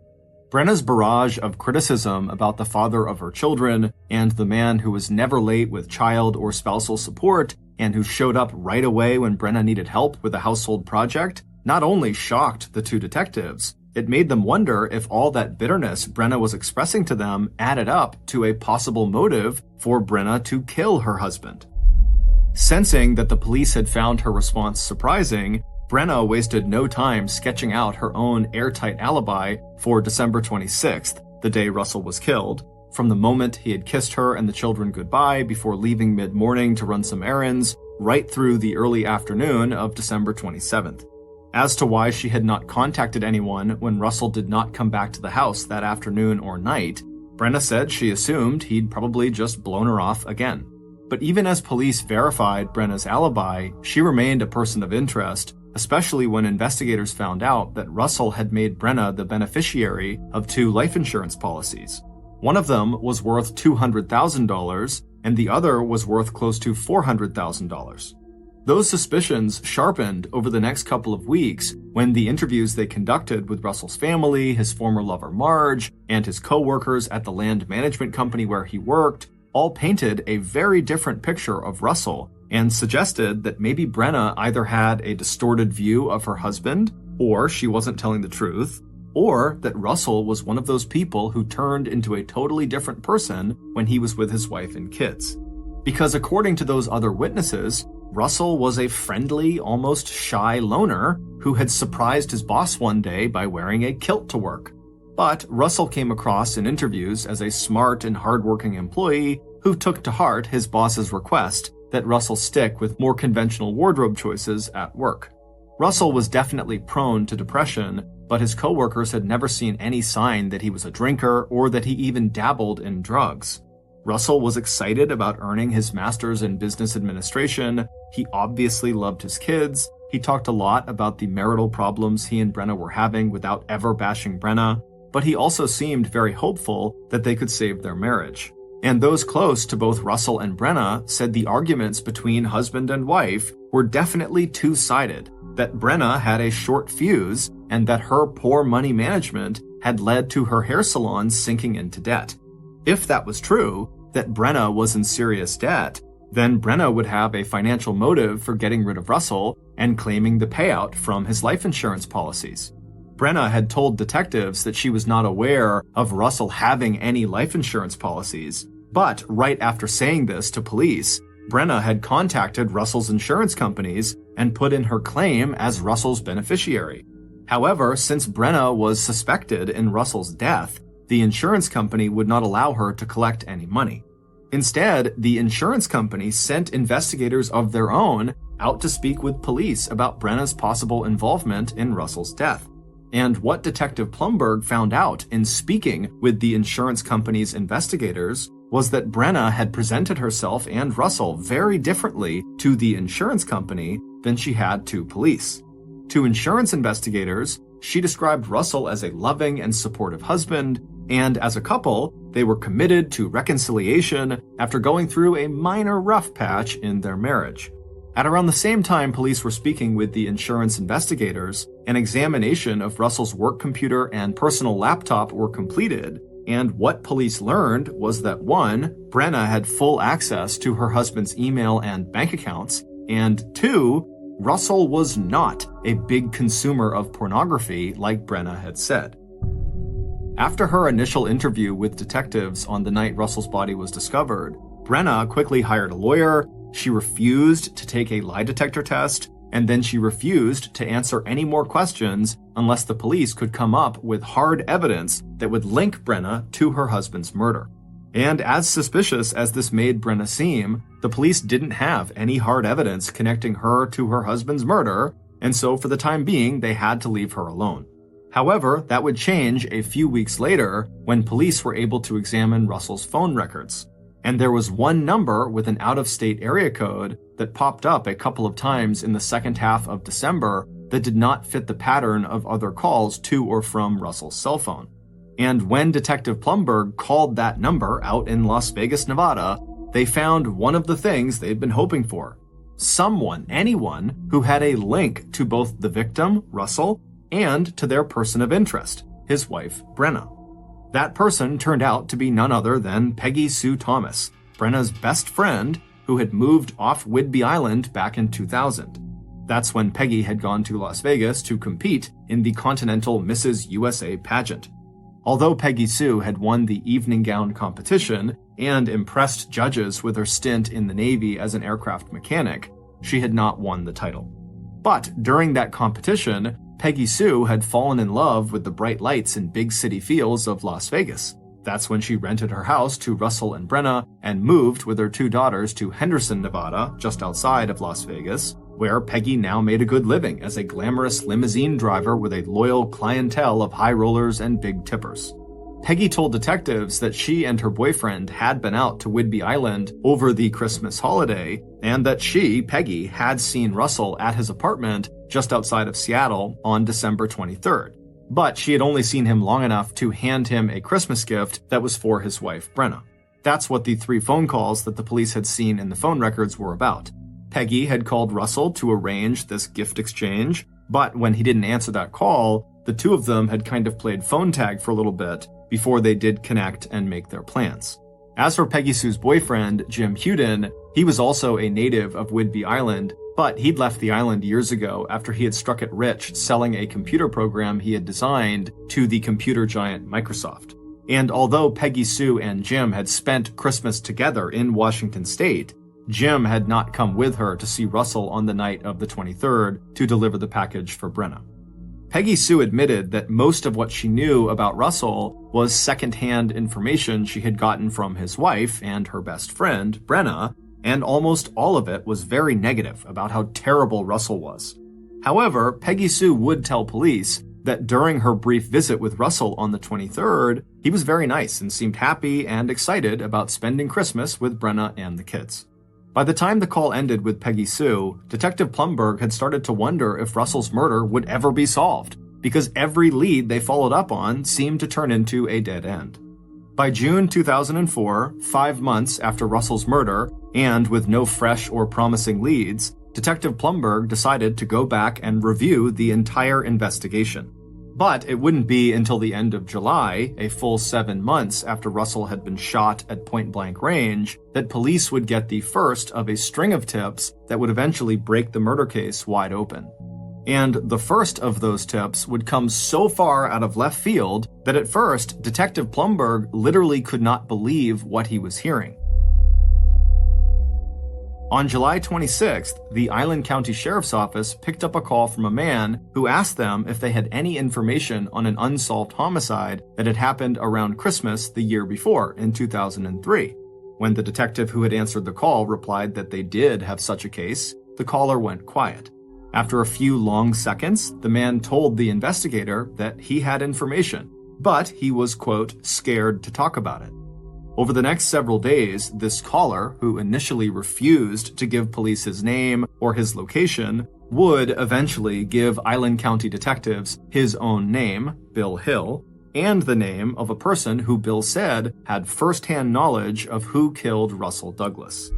Brenna's barrage of criticism about the father of her children and the man who was never late with child or spousal support and who showed up right away when Brenna needed help with a household project not only shocked the two detectives, it made them wonder if all that bitterness Brenna was expressing to them added up to a possible motive for Brenna to kill her husband. Sensing that the police had found her response surprising, Brenna wasted no time sketching out her own airtight alibi for December 26th, the day Russell was killed, from the moment he had kissed her and the children goodbye before leaving mid-morning to run some errands, right through the early afternoon of December 27th. As to why she had not contacted anyone when Russell did not come back to the house that afternoon or night, Brenna said she assumed he'd probably just blown her off again. But even as police verified Brenna's alibi, she remained a person of interest, especially when investigators found out that Russell had made Brenna the beneficiary of 2 life insurance policies. One of them was worth $200,000, and the other was worth close to $400,000. Those suspicions sharpened over the next couple of weeks when the interviews they conducted with Russell's family, his former lover Marge, and his co-workers at the land management company where he worked all painted a very different picture of Russell and suggested that maybe Brenna either had a distorted view of her husband, or she wasn't telling the truth, or that Russell was one of those people who turned into a totally different person when he was with his wife and kids. Because according to those other witnesses, Russell was a friendly, almost shy loner who had surprised his boss one day by wearing a kilt to work. But Russell came across in interviews as a smart and hardworking employee who took to heart his boss's request that Russell stick with more conventional wardrobe choices at work. Russell was definitely prone to depression, but his coworkers had never seen any sign that he was a drinker or that he even dabbled in drugs. Russell was excited about earning his master's in business administration. He obviously loved his kids. He talked a lot about the marital problems he and Brenna were having without ever bashing Brenna, but he also seemed very hopeful that they could save their marriage. And those close to both Russell and Brenna said the arguments between husband and wife were definitely two-sided, that Brenna had a short fuse and that her poor money management had led to her hair salon sinking into debt. If that was true, that Brenna was in serious debt, then Brenna would have a financial motive for getting rid of Russell and claiming the payout from his life insurance policies. Brenna had told detectives that she was not aware of Russell having any life insurance policies, but right after saying this to police, Brenna had contacted Russell's insurance companies and put in her claim as Russell's beneficiary. However, since Brenna was suspected in Russell's death, the insurance company would not allow her to collect any money. Instead, the insurance company sent investigators of their own out to speak with police about Brenna's possible involvement in Russell's death. And what Detective Plumberg found out in speaking with the insurance company's investigators was that Brenna had presented herself and Russell very differently to the insurance company than she had to police. To insurance investigators, she described Russell as a loving and supportive husband, and as a couple, they were committed to reconciliation after going through a minor rough patch in their marriage. At around the same time police were speaking with the insurance investigators, an examination of Russell's work computer and personal laptop were completed, and what police learned was that 1, Brenna had full access to her husband's email and bank accounts, and 2, Russell was not a big consumer of pornography like Brenna had said. After her initial interview with detectives on the night Russell's body was discovered, Brenna quickly hired a lawyer, she refused to take a lie detector test, and then she refused to answer any more questions unless the police could come up with hard evidence that would link Brenna to her husband's murder. And as suspicious as this made Brenna seem, the police didn't have any hard evidence connecting her to her husband's murder, and so for the time being, they had to leave her alone. However, that would change a few weeks later when police were able to examine Russel's phone records. And there was one number with an out-of-state area code that popped up a couple of times in the second half of December that did not fit the pattern of other calls to or from Russel's cell phone. And when Detective Plumberg called that number out in Las Vegas, Nevada, they found one of the things they'd been hoping for. Anyone who had a link to both the victim, Russel, and to their person of interest, his wife, Brenna. That person turned out to be none other than Peggy Sue Thomas, Brenna's best friend, who had moved off Whidbey Island back in 2000. That's when Peggy had gone to Las Vegas to compete in the Continental Mrs. USA pageant. Although Peggy Sue had won the evening gown competition and impressed judges with her stint in the Navy as an aircraft mechanic, she had not won the title. But during that competition, Peggy Sue had fallen in love with the bright lights and big city feels of Las Vegas. That's when she rented her house to Russel and Brenna and moved with her 2 daughters to Henderson, Nevada, just outside of Las Vegas, where Peggy now made a good living as a glamorous limousine driver with a loyal clientele of high rollers and big tippers. Peggy told detectives that she and her boyfriend had been out to Whidbey Island over the Christmas holiday, and that she, Peggy, had seen Russel at his apartment just outside of Seattle on December 23rd. But she had only seen him long enough to hand him a Christmas gift that was for his wife, Brenna. That's what the 3 phone calls that the police had seen in the phone records were about. Peggy had called Russel to arrange this gift exchange, but when he didn't answer that call, the 2 of them had kind of played phone tag for a little bit before they did connect and make their plans. As for Peggy Sue's boyfriend, Jim Huden, he was also a native of Whidbey Island, but he'd left the island years ago after he had struck it rich selling a computer program he had designed to the computer giant Microsoft. And although Peggy Sue and Jim had spent Christmas together in Washington State, Jim had not come with her to see Russel on the night of the 23rd to deliver the package for Brenna. Peggy Sue admitted that most of what she knew about Russel was secondhand information she had gotten from his wife and her best friend, Brenna, and almost all of it was very negative about how terrible Russel was. However, Peggy Sue would tell police that during her brief visit with Russel on the 23rd, he was very nice and seemed happy and excited about spending Christmas with Brenna and the kids. By the time the call ended with Peggy Sue, Detective Plumberg had started to wonder if Russel's murder would ever be solved, because every lead they followed up on seemed to turn into a dead end. By June 2004, 5 months after Russel's murder, and with no fresh or promising leads, Detective Plumberg decided to go back and review the entire investigation. But it wouldn't be until the end of July, a full 7 months after Russel had been shot at point-blank range, that police would get the first of a string of tips that would eventually break the murder case wide open. And the first of those tips would come so far out of left field that at first, Detective Plumberg literally could not believe what he was hearing. On July 26th, the Island County Sheriff's Office picked up a call from a man who asked them if they had any information on an unsolved homicide that had happened around Christmas the year before, in 2003. When the detective who had answered the call replied that they did have such a case, the caller went quiet. After a few long seconds, the man told the investigator that he had information, but he was, quote, scared to talk about it. Over the next several days, this caller, who initially refused to give police his name or his location, would eventually give Island County detectives his own name, Bill Hill, and the name of a person who Bill said had first-hand knowledge of who killed Russell Douglas.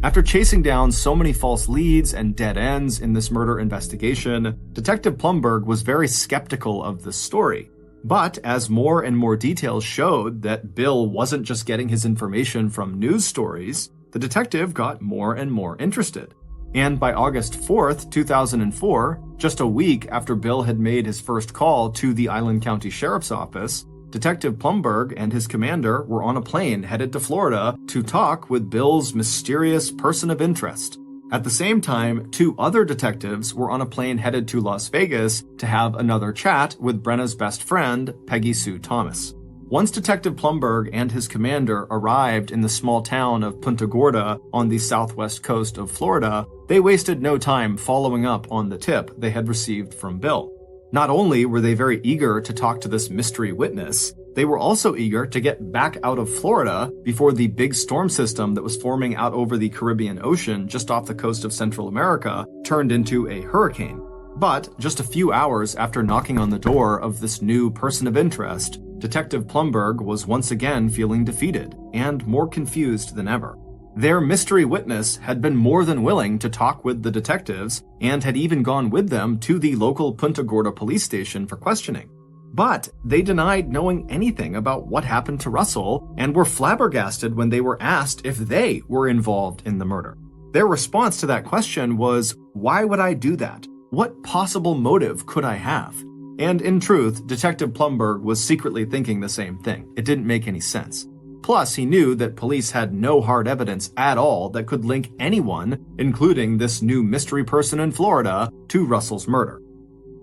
After chasing down so many false leads and dead ends in this murder investigation, Detective Plumberg was very skeptical of the story. But as more and more details showed that Bill wasn't just getting his information from news stories, the detective got more and more interested. And by August 4th, 2004, just a week after Bill had made his first call to the Island County Sheriff's Office, Detective Plumberg and his commander were on a plane headed to Florida to talk with Bill's mysterious person of interest. At the same time, 2 other detectives were on a plane headed to Las Vegas to have another chat with Brenna's best friend, Peggy Sue Thomas. Once Detective Plumberg and his commander arrived in the small town of Punta Gorda on the southwest coast of Florida, they wasted no time following up on the tip they had received from Bill. Not only were they very eager to talk to this mystery witness, they were also eager to get back out of Florida before the big storm system that was forming out over the Caribbean Ocean just off the coast of Central America turned into a hurricane. But just a few hours after knocking on the door of this new person of interest, Detective Plumberg was once again feeling defeated and more confused than ever. Their mystery witness had been more than willing to talk with the detectives and had even gone with them to the local Punta Gorda police station for questioning. But they denied knowing anything about what happened to Russell and were flabbergasted when they were asked if they were involved in the murder. Their response to that question was, "Why would I do that? What possible motive could I have?" And in truth, Detective Plumberg was secretly thinking the same thing. It didn't make any sense. Plus, he knew that police had no hard evidence at all that could link anyone, including this new mystery person in Florida, to Russell's murder.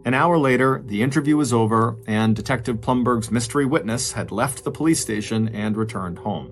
An hour later, the interview was over, and Detective Plumberg's mystery witness had left the police station and returned home.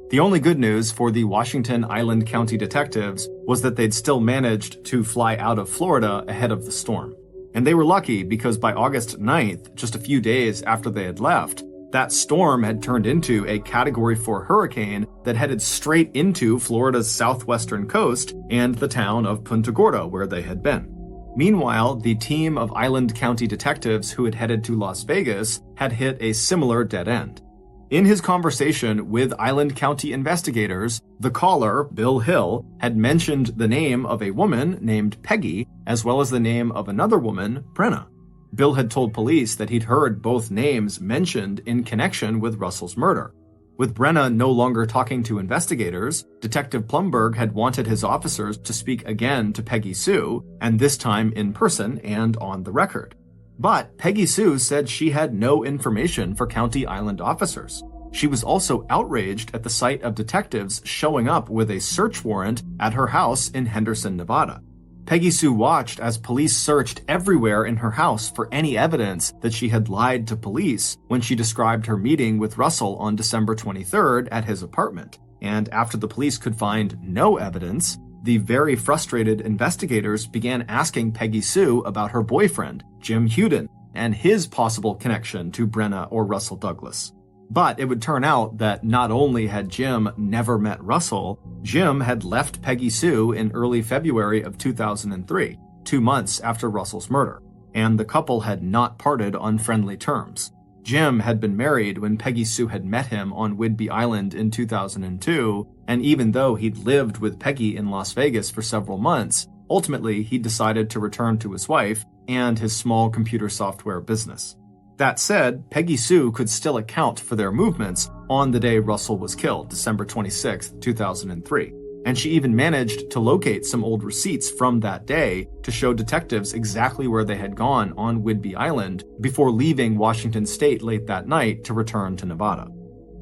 The only good news for the Washington Island County detectives was that they'd still managed to fly out of Florida ahead of the storm. And they were lucky because by August 9th, just a few days after they had left, that storm had turned into a Category 4 hurricane that headed straight into Florida's southwestern coast and the town of Punta Gorda, where they had been. Meanwhile, the team of Island County detectives who had headed to Las Vegas had hit a similar dead end. In his conversation with Island County investigators, the caller, Bill Hill, had mentioned the name of a woman named Peggy, as well as the name of another woman, Brenna. Bill had told police that he'd heard both names mentioned in connection with Russell's murder. With Brenna no longer talking to investigators, Detective Plumberg had wanted his officers to speak again to Peggy Sue, and this time in person and on the record. But Peggy Sue said she had no information for County Island officers. She was also outraged at the sight of detectives showing up with a search warrant at her house in Henderson, Nevada. Peggy Sue watched as police searched everywhere in her house for any evidence that she had lied to police when she described her meeting with Russell on December 23rd at his apartment. And after the police could find no evidence, the very frustrated investigators began asking Peggy Sue about her boyfriend, Jim Huden, and his possible connection to Brenna or Russell Douglas. But it would turn out that not only had Jim never met Russell, Jim had left Peggy Sue in early February of 2003, 2 months after Russell's murder, and the couple had not parted on friendly terms. Jim had been married when Peggy Sue had met him on Whidbey Island in 2002, and even though he'd lived with Peggy in Las Vegas for several months, ultimately he decided to return to his wife and his small computer software business. That said, Peggy Sue could still account for their movements on the day Russell was killed, December 26, 2003. And she even managed to locate some old receipts from that day to show detectives exactly where they had gone on Whidbey Island before leaving Washington State late that night to return to Nevada.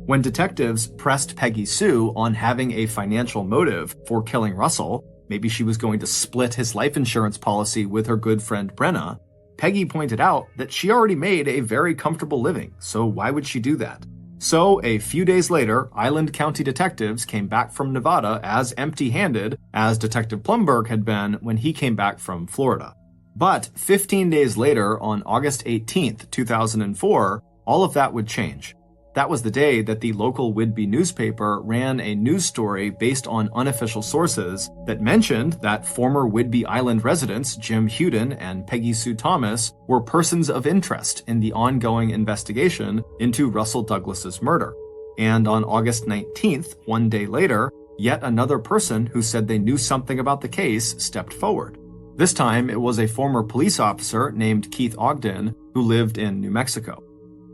When detectives pressed Peggy Sue on having a financial motive for killing Russell, maybe she was going to split his life insurance policy with her good friend Brenna, Peggy pointed out that she already made a very comfortable living, so why would she do that? So, a few days later, Island County detectives came back from Nevada as empty-handed as Detective Plumberg had been when he came back from Florida. But 15 days later, on August 18, 2004, all of that would change. That was the day that the local Whidbey newspaper ran a news story based on unofficial sources that mentioned that former Whidbey Island residents Jim Huden and Peggy Sue Thomas were persons of interest in the ongoing investigation into Russell Douglas's murder. And on August 19th, 1 day later, yet another person who said they knew something about the case stepped forward. This time, it was a former police officer named Keith Ogden who lived in New Mexico.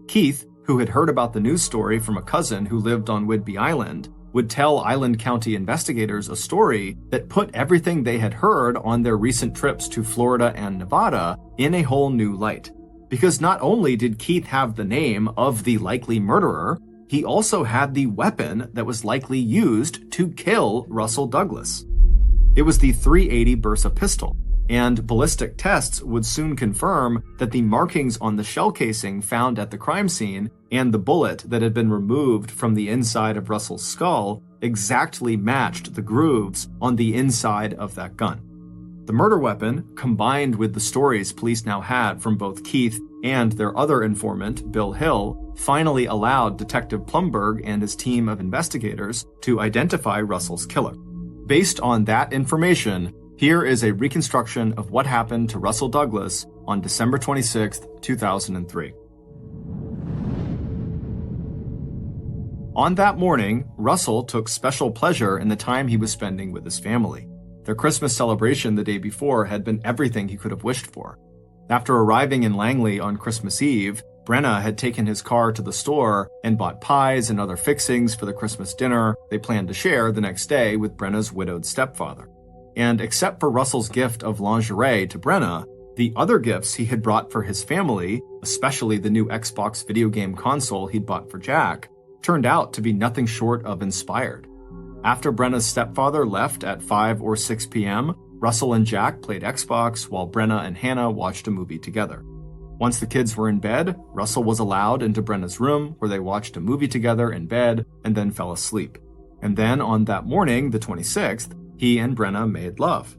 Keith, who had heard about the news story from a cousin who lived on Whidbey Island, would tell Island County investigators a story that put everything they had heard on their recent trips to Florida and Nevada in a whole new light. Because not only did Keith have the name of the likely murderer, he also had the weapon that was likely used to kill Russell Douglas. It was the .380 Bersa pistol. and ballistic tests would soon confirm that the markings on the shell casing found at the crime scene and the bullet that had been removed from the inside of Russel's skull exactly matched the grooves on the inside of that gun. The murder weapon, combined with the stories police now had from both Keith and their other informant, Bill Hill, finally allowed Detective Plumberg and his team of investigators to identify Russel's killer. Based on that information, here is a reconstruction of what happened to Russell Douglas on December 26, 2003. On that morning, Russell took special pleasure in the time he was spending with his family. Their Christmas celebration the day before had been everything he could have wished for. After arriving in Langley on Christmas Eve, Brenna had taken his car to the store and bought pies and other fixings for the Christmas dinner they planned to share the next day with Brenna's widowed stepfather. And except for Russell's gift of lingerie to Brenna, the other gifts he had brought for his family, especially the new Xbox video game console he'd bought for Jack, turned out to be nothing short of inspired. After Brenna's stepfather left at 5 or 6 p.m., Russell and Jack played Xbox while Brenna and Hannah watched a movie together. Once the kids were in bed, Russell was allowed into Brenna's room where they watched a movie together in bed and then fell asleep. And then on that morning, the 26th, he and Brenna made love.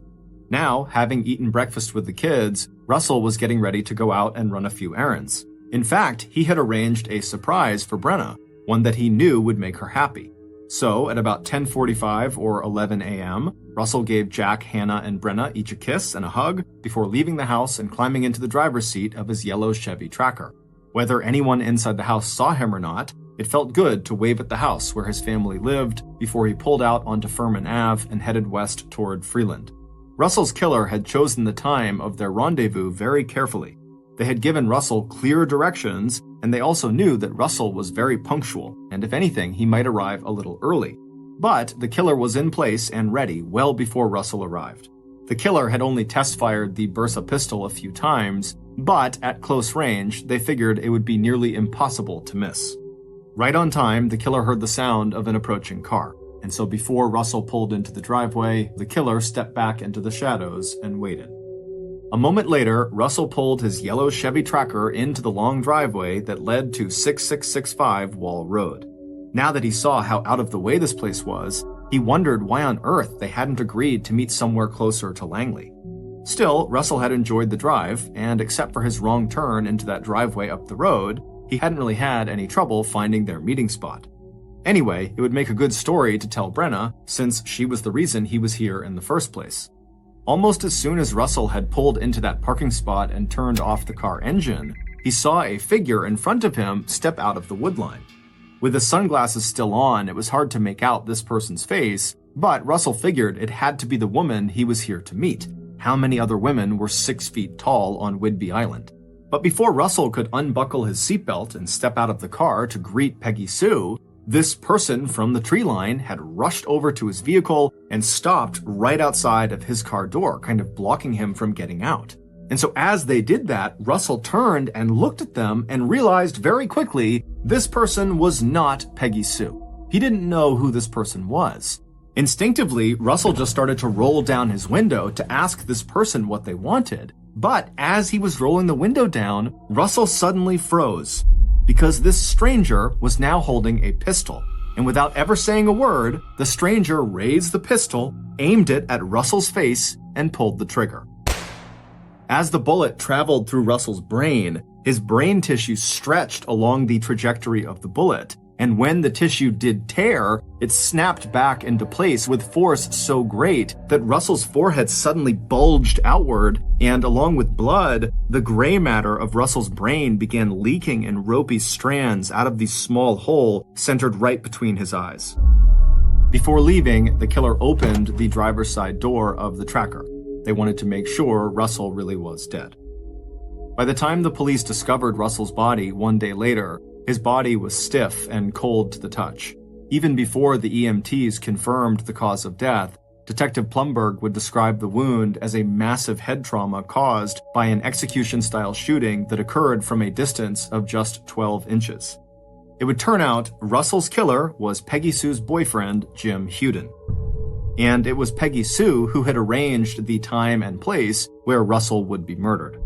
Now, having eaten breakfast with the kids, Russell was getting ready to go out and run a few errands. In fact, he had arranged a surprise for Brenna, one that he knew would make her happy. So, at about 10:45 or 11 a.m., Russell gave Jack, Hannah, and Brenna each a kiss and a hug before leaving the house and climbing into the driver's seat of his yellow Chevy Tracker. Whether anyone inside the house saw him or not, it felt good to wave at the house where his family lived before he pulled out onto Furman Ave and headed west toward Freeland. Russell's killer had chosen the time of their rendezvous very carefully. They had given Russell clear directions, and they also knew that Russell was very punctual, and if anything, he might arrive a little early. But the killer was in place and ready well before Russell arrived. The killer had only test-fired the Bersa pistol a few times, but at close range, they figured it would be nearly impossible to miss. Right on time, the killer heard the sound of an approaching car, and so before Russell pulled into the driveway, the killer stepped back into the shadows and waited. A moment later, Russell pulled his yellow Chevy Tracker into the long driveway that led to 6665 Wall Road. Now that he saw how out of the way this place was, he wondered why on earth they hadn't agreed to meet somewhere closer to Langley. Still, Russell had enjoyed the drive, and except for his wrong turn into that driveway up the road, he hadn't really had any trouble finding their meeting spot. Anyway, it would make a good story to tell Brenna, since she was the reason he was here in the first place. Almost as soon as Russell had pulled into that parking spot and turned off the car engine, he saw a figure in front of him step out of the woodline. With the sunglasses still on, it was hard to make out this person's face, but Russell figured it had to be the woman he was here to meet. How many other women were 6 feet tall on Whidbey Island? But before Russell could unbuckle his seatbelt and step out of the car to greet Peggy Sue, this person from the tree line had rushed over to his vehicle and stopped right outside of his car door, kind of blocking him from getting out. And so as they did that, Russell turned and looked at them and realized very quickly this person was not Peggy Sue. He didn't know who this person was. Instinctively, Russell just started to roll down his window to ask this person what they wanted. But as he was rolling the window down, Russell suddenly froze, because this stranger was now holding a pistol. And without ever saying a word, the stranger raised the pistol, aimed it at Russell's face, and pulled the trigger. As the bullet traveled through Russell's brain, his brain tissue stretched along the trajectory of the bullet, and when the tissue did tear, it snapped back into place with force so great that Russell's forehead suddenly bulged outward, and along with blood, the gray matter of Russell's brain began leaking in ropey strands out of the small hole centered right between his eyes. Before leaving, the killer opened the driver's side door of the Tracker. They wanted to make sure Russell really was dead. By the time the police discovered Russell's body one day later, his body was stiff and cold to the touch. Even before the EMTs confirmed the cause of death, Detective Plumberg would describe the wound as a massive head trauma caused by an execution-style shooting that occurred from a distance of just 12 inches. It would turn out Russell's killer was Peggy Sue's boyfriend, Jim Huden. and it was Peggy Sue who had arranged the time and place where Russel would be murdered.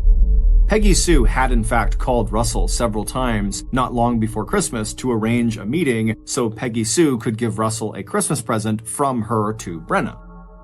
Peggy Sue had in fact called Russel several times not long before Christmas to arrange a meeting so Peggy Sue could give Russel a Christmas present from her to Brenna.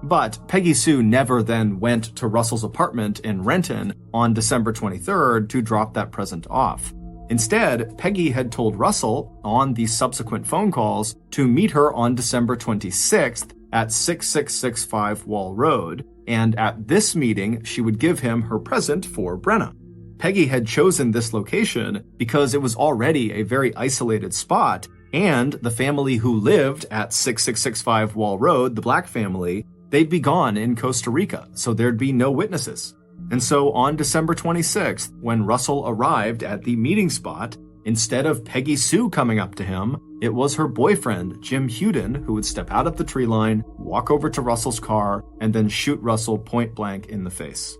But Peggy Sue never then went to Russell's apartment in Renton on December 23rd to drop that present off. Instead, Peggy had told Russel on the subsequent phone calls to meet her on December 26th at 6665 Wall Road, and at this meeting she would give him her present for Brenna. Peggy had chosen this location because it was already a very isolated spot, and the family who lived at 6665 Wall Road, the Black family, they'd be gone in Costa Rica, so there'd be no witnesses. And so on December 26th, when Russel arrived at the meeting spot, instead of Peggy Sue coming up to him, it was her boyfriend, Jim Huden, who would step out of the tree line, walk over to Russell's car, and then shoot Russel point blank in the face.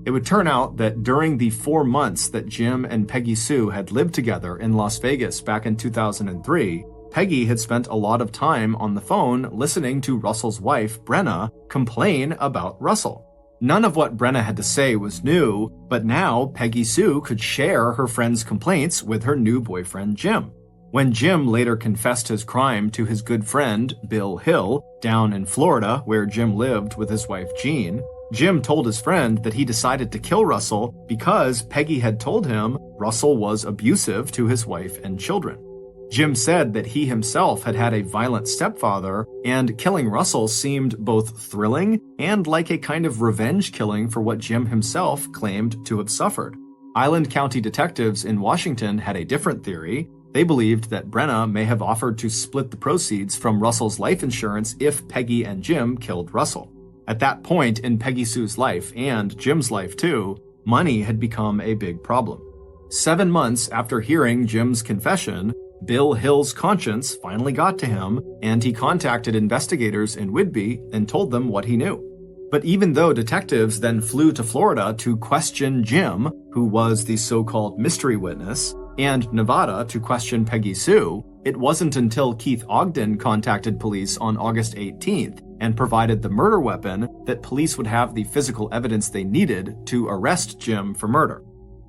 It would turn out that during the 4 months that Jim and Peggy Sue had lived together in Las Vegas back in 2003, Peggy had spent a lot of time on the phone listening to Russell's wife, Brenna, complain about Russell. None of what Brenna had to say was new, but now Peggy Sue could share her friend's complaints with her new boyfriend, Jim. When Jim later confessed his crime to his good friend, Bill Hill, down in Florida, where Jim lived with his wife, Jean, Jim told his friend that he decided to kill Russell because Peggy had told him Russell was abusive to his wife and children. Jim said that he himself had had a violent stepfather, and killing Russell seemed both thrilling and like a kind of revenge killing for what Jim himself claimed to have suffered. Island County detectives in Washington had a different theory. They believed that Brenna may have offered to split the proceeds from Russell's life insurance if Peggy and Jim killed Russell. At that point in Peggy Sue's life, and Jim's life too, money had become a big problem. 7 months after hearing Jim's confession, Bill Hill's conscience finally got to him, and he contacted investigators in Whidbey and told them what he knew. But even though detectives then flew to Florida to question Jim, who was the so-called mystery witness, and Nevada to question Peggy Sue, it wasn't until Keith Ogden contacted police on August 18th and provided the murder weapon that police would have the physical evidence they needed to arrest Jim for murder.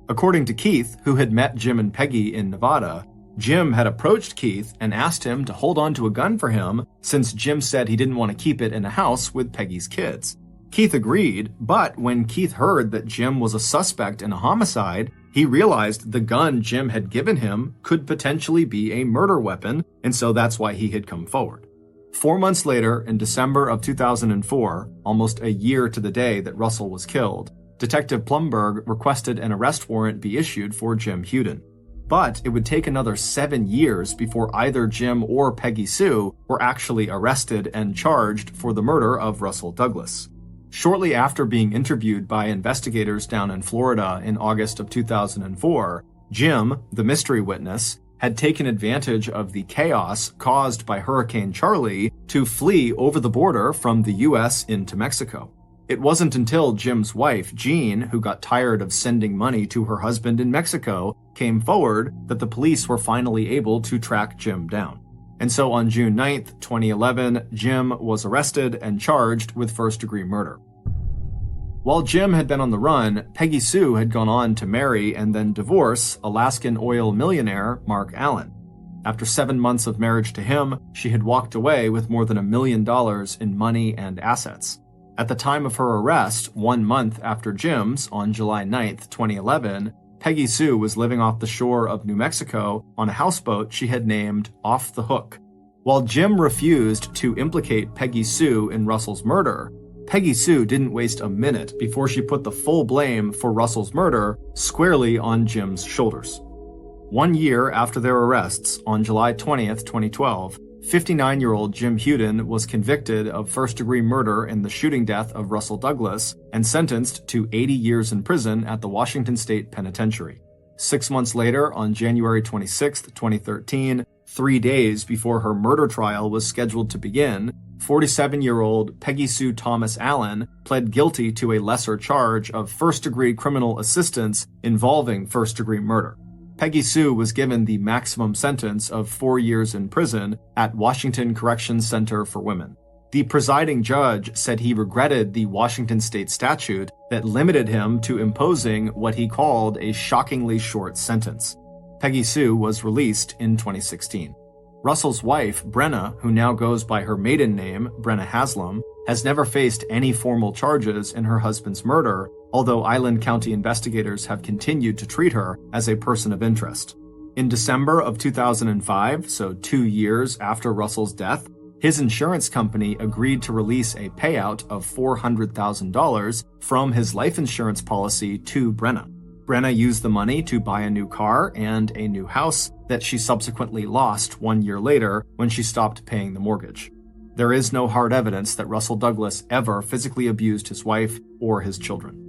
According to Keith, who had met Jim and Peggy in Nevada, Jim had approached Keith and asked him to hold on to a gun for him since Jim said he didn't want to keep it in a house with Peggy's kids. Keith agreed, but when Keith heard that Jim was a suspect in a homicide, he realized the gun Jim had given him could potentially be a murder weapon, and so that's why he had come forward. 4 months later, in December of 2004, almost a year to the day that Russell was killed, Detective Plumberg requested an arrest warrant be issued for Jim Huden. But it would take another 7 years before either Jim or Peggy Sue were actually arrested and charged for the murder of Russell Douglas. Shortly after being interviewed by investigators down in Florida in August of 2004, Jim, the mystery witness, had taken advantage of the chaos caused by Hurricane Charlie to flee over the border from the U.S. into Mexico. It wasn't until Jim's wife, Jean, who got tired of sending money to her husband in Mexico, came forward that the police were finally able to track Jim down. And so on June 9th, 2011, Jim was arrested and charged with first-degree murder. While Jim had been on the run, Peggy Sue had gone on to marry and then divorce Alaskan oil millionaire Mark Allen. After 7 months of marriage to him, she had walked away with more than $1 million in money and assets. At the time of her arrest, 1 month after Jim's, on July 9th, 2011, Peggy Sue was living off the shore of New Mexico on a houseboat she had named Off the Hook. While Jim refused to implicate Peggy Sue in Russell's murder, Peggy Sue didn't waste a minute before she put the full blame for Russell's murder squarely on Jim's shoulders. 1 year after their arrests, on July 20th, 2012, 59-year-old Jim Huden was convicted of first-degree murder in the shooting death of Russell Douglas and sentenced to 80 years in prison at the Washington State Penitentiary. 6 months later, on January 26, 2013, 3 days before her murder trial was scheduled to begin, 47-year-old Peggy Sue Thomas Allen pled guilty to a lesser charge of first-degree criminal assistance involving first-degree murder. Peggy Sue was given the maximum sentence of 4 years in prison at Washington Corrections Center for Women. The presiding judge said he regretted the Washington state statute that limited him to imposing what he called a shockingly short sentence. Peggy Sue was released in 2016. Russel's wife, Brenna, who now goes by her maiden name, Brenna Haslam, has never faced any formal charges in her husband's murder, although Island County investigators have continued to treat her as a person of interest. In December of 2005, so 2 years after Russel's death, his insurance company agreed to release a payout of $400,000 from his life insurance policy to Brenna. Brenna used the money to buy a new car and a new house that she subsequently lost 1 year later when she stopped paying the mortgage. There is no hard evidence that Russell Douglas ever physically abused his wife or his children.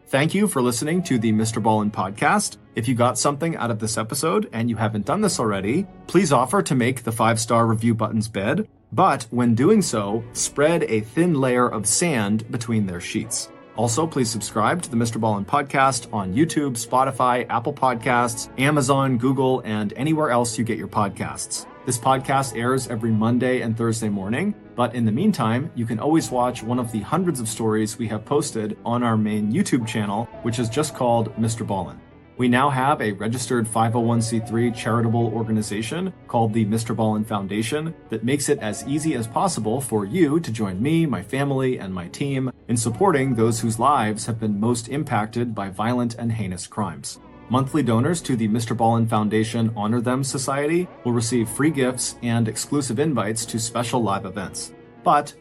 Thank you for listening to the Mr. Ballin podcast. If you got something out of this episode and you haven't done this already, please offer to make the 5-star review buttons bed, but when doing so, spread a thin layer of sand between their sheets. Also, please subscribe to the Mr. Ballin podcast on YouTube, Spotify, Apple Podcasts, Amazon, Google, and anywhere else you get your podcasts. This podcast airs every Monday and Thursday morning, but in the meantime, you can always watch one of the hundreds of stories we have posted on our main YouTube channel, which is just called Mr. Ballin. We now have a registered 501c3 charitable organization called the Mr. Ballin Foundation that makes it as easy as possible for you to join me, my family, and my team in supporting those whose lives have been most impacted by violent and heinous crimes. Monthly donors to the Mr. Ballin Foundation Honor Them Society will receive free gifts and exclusive invites to special live events. But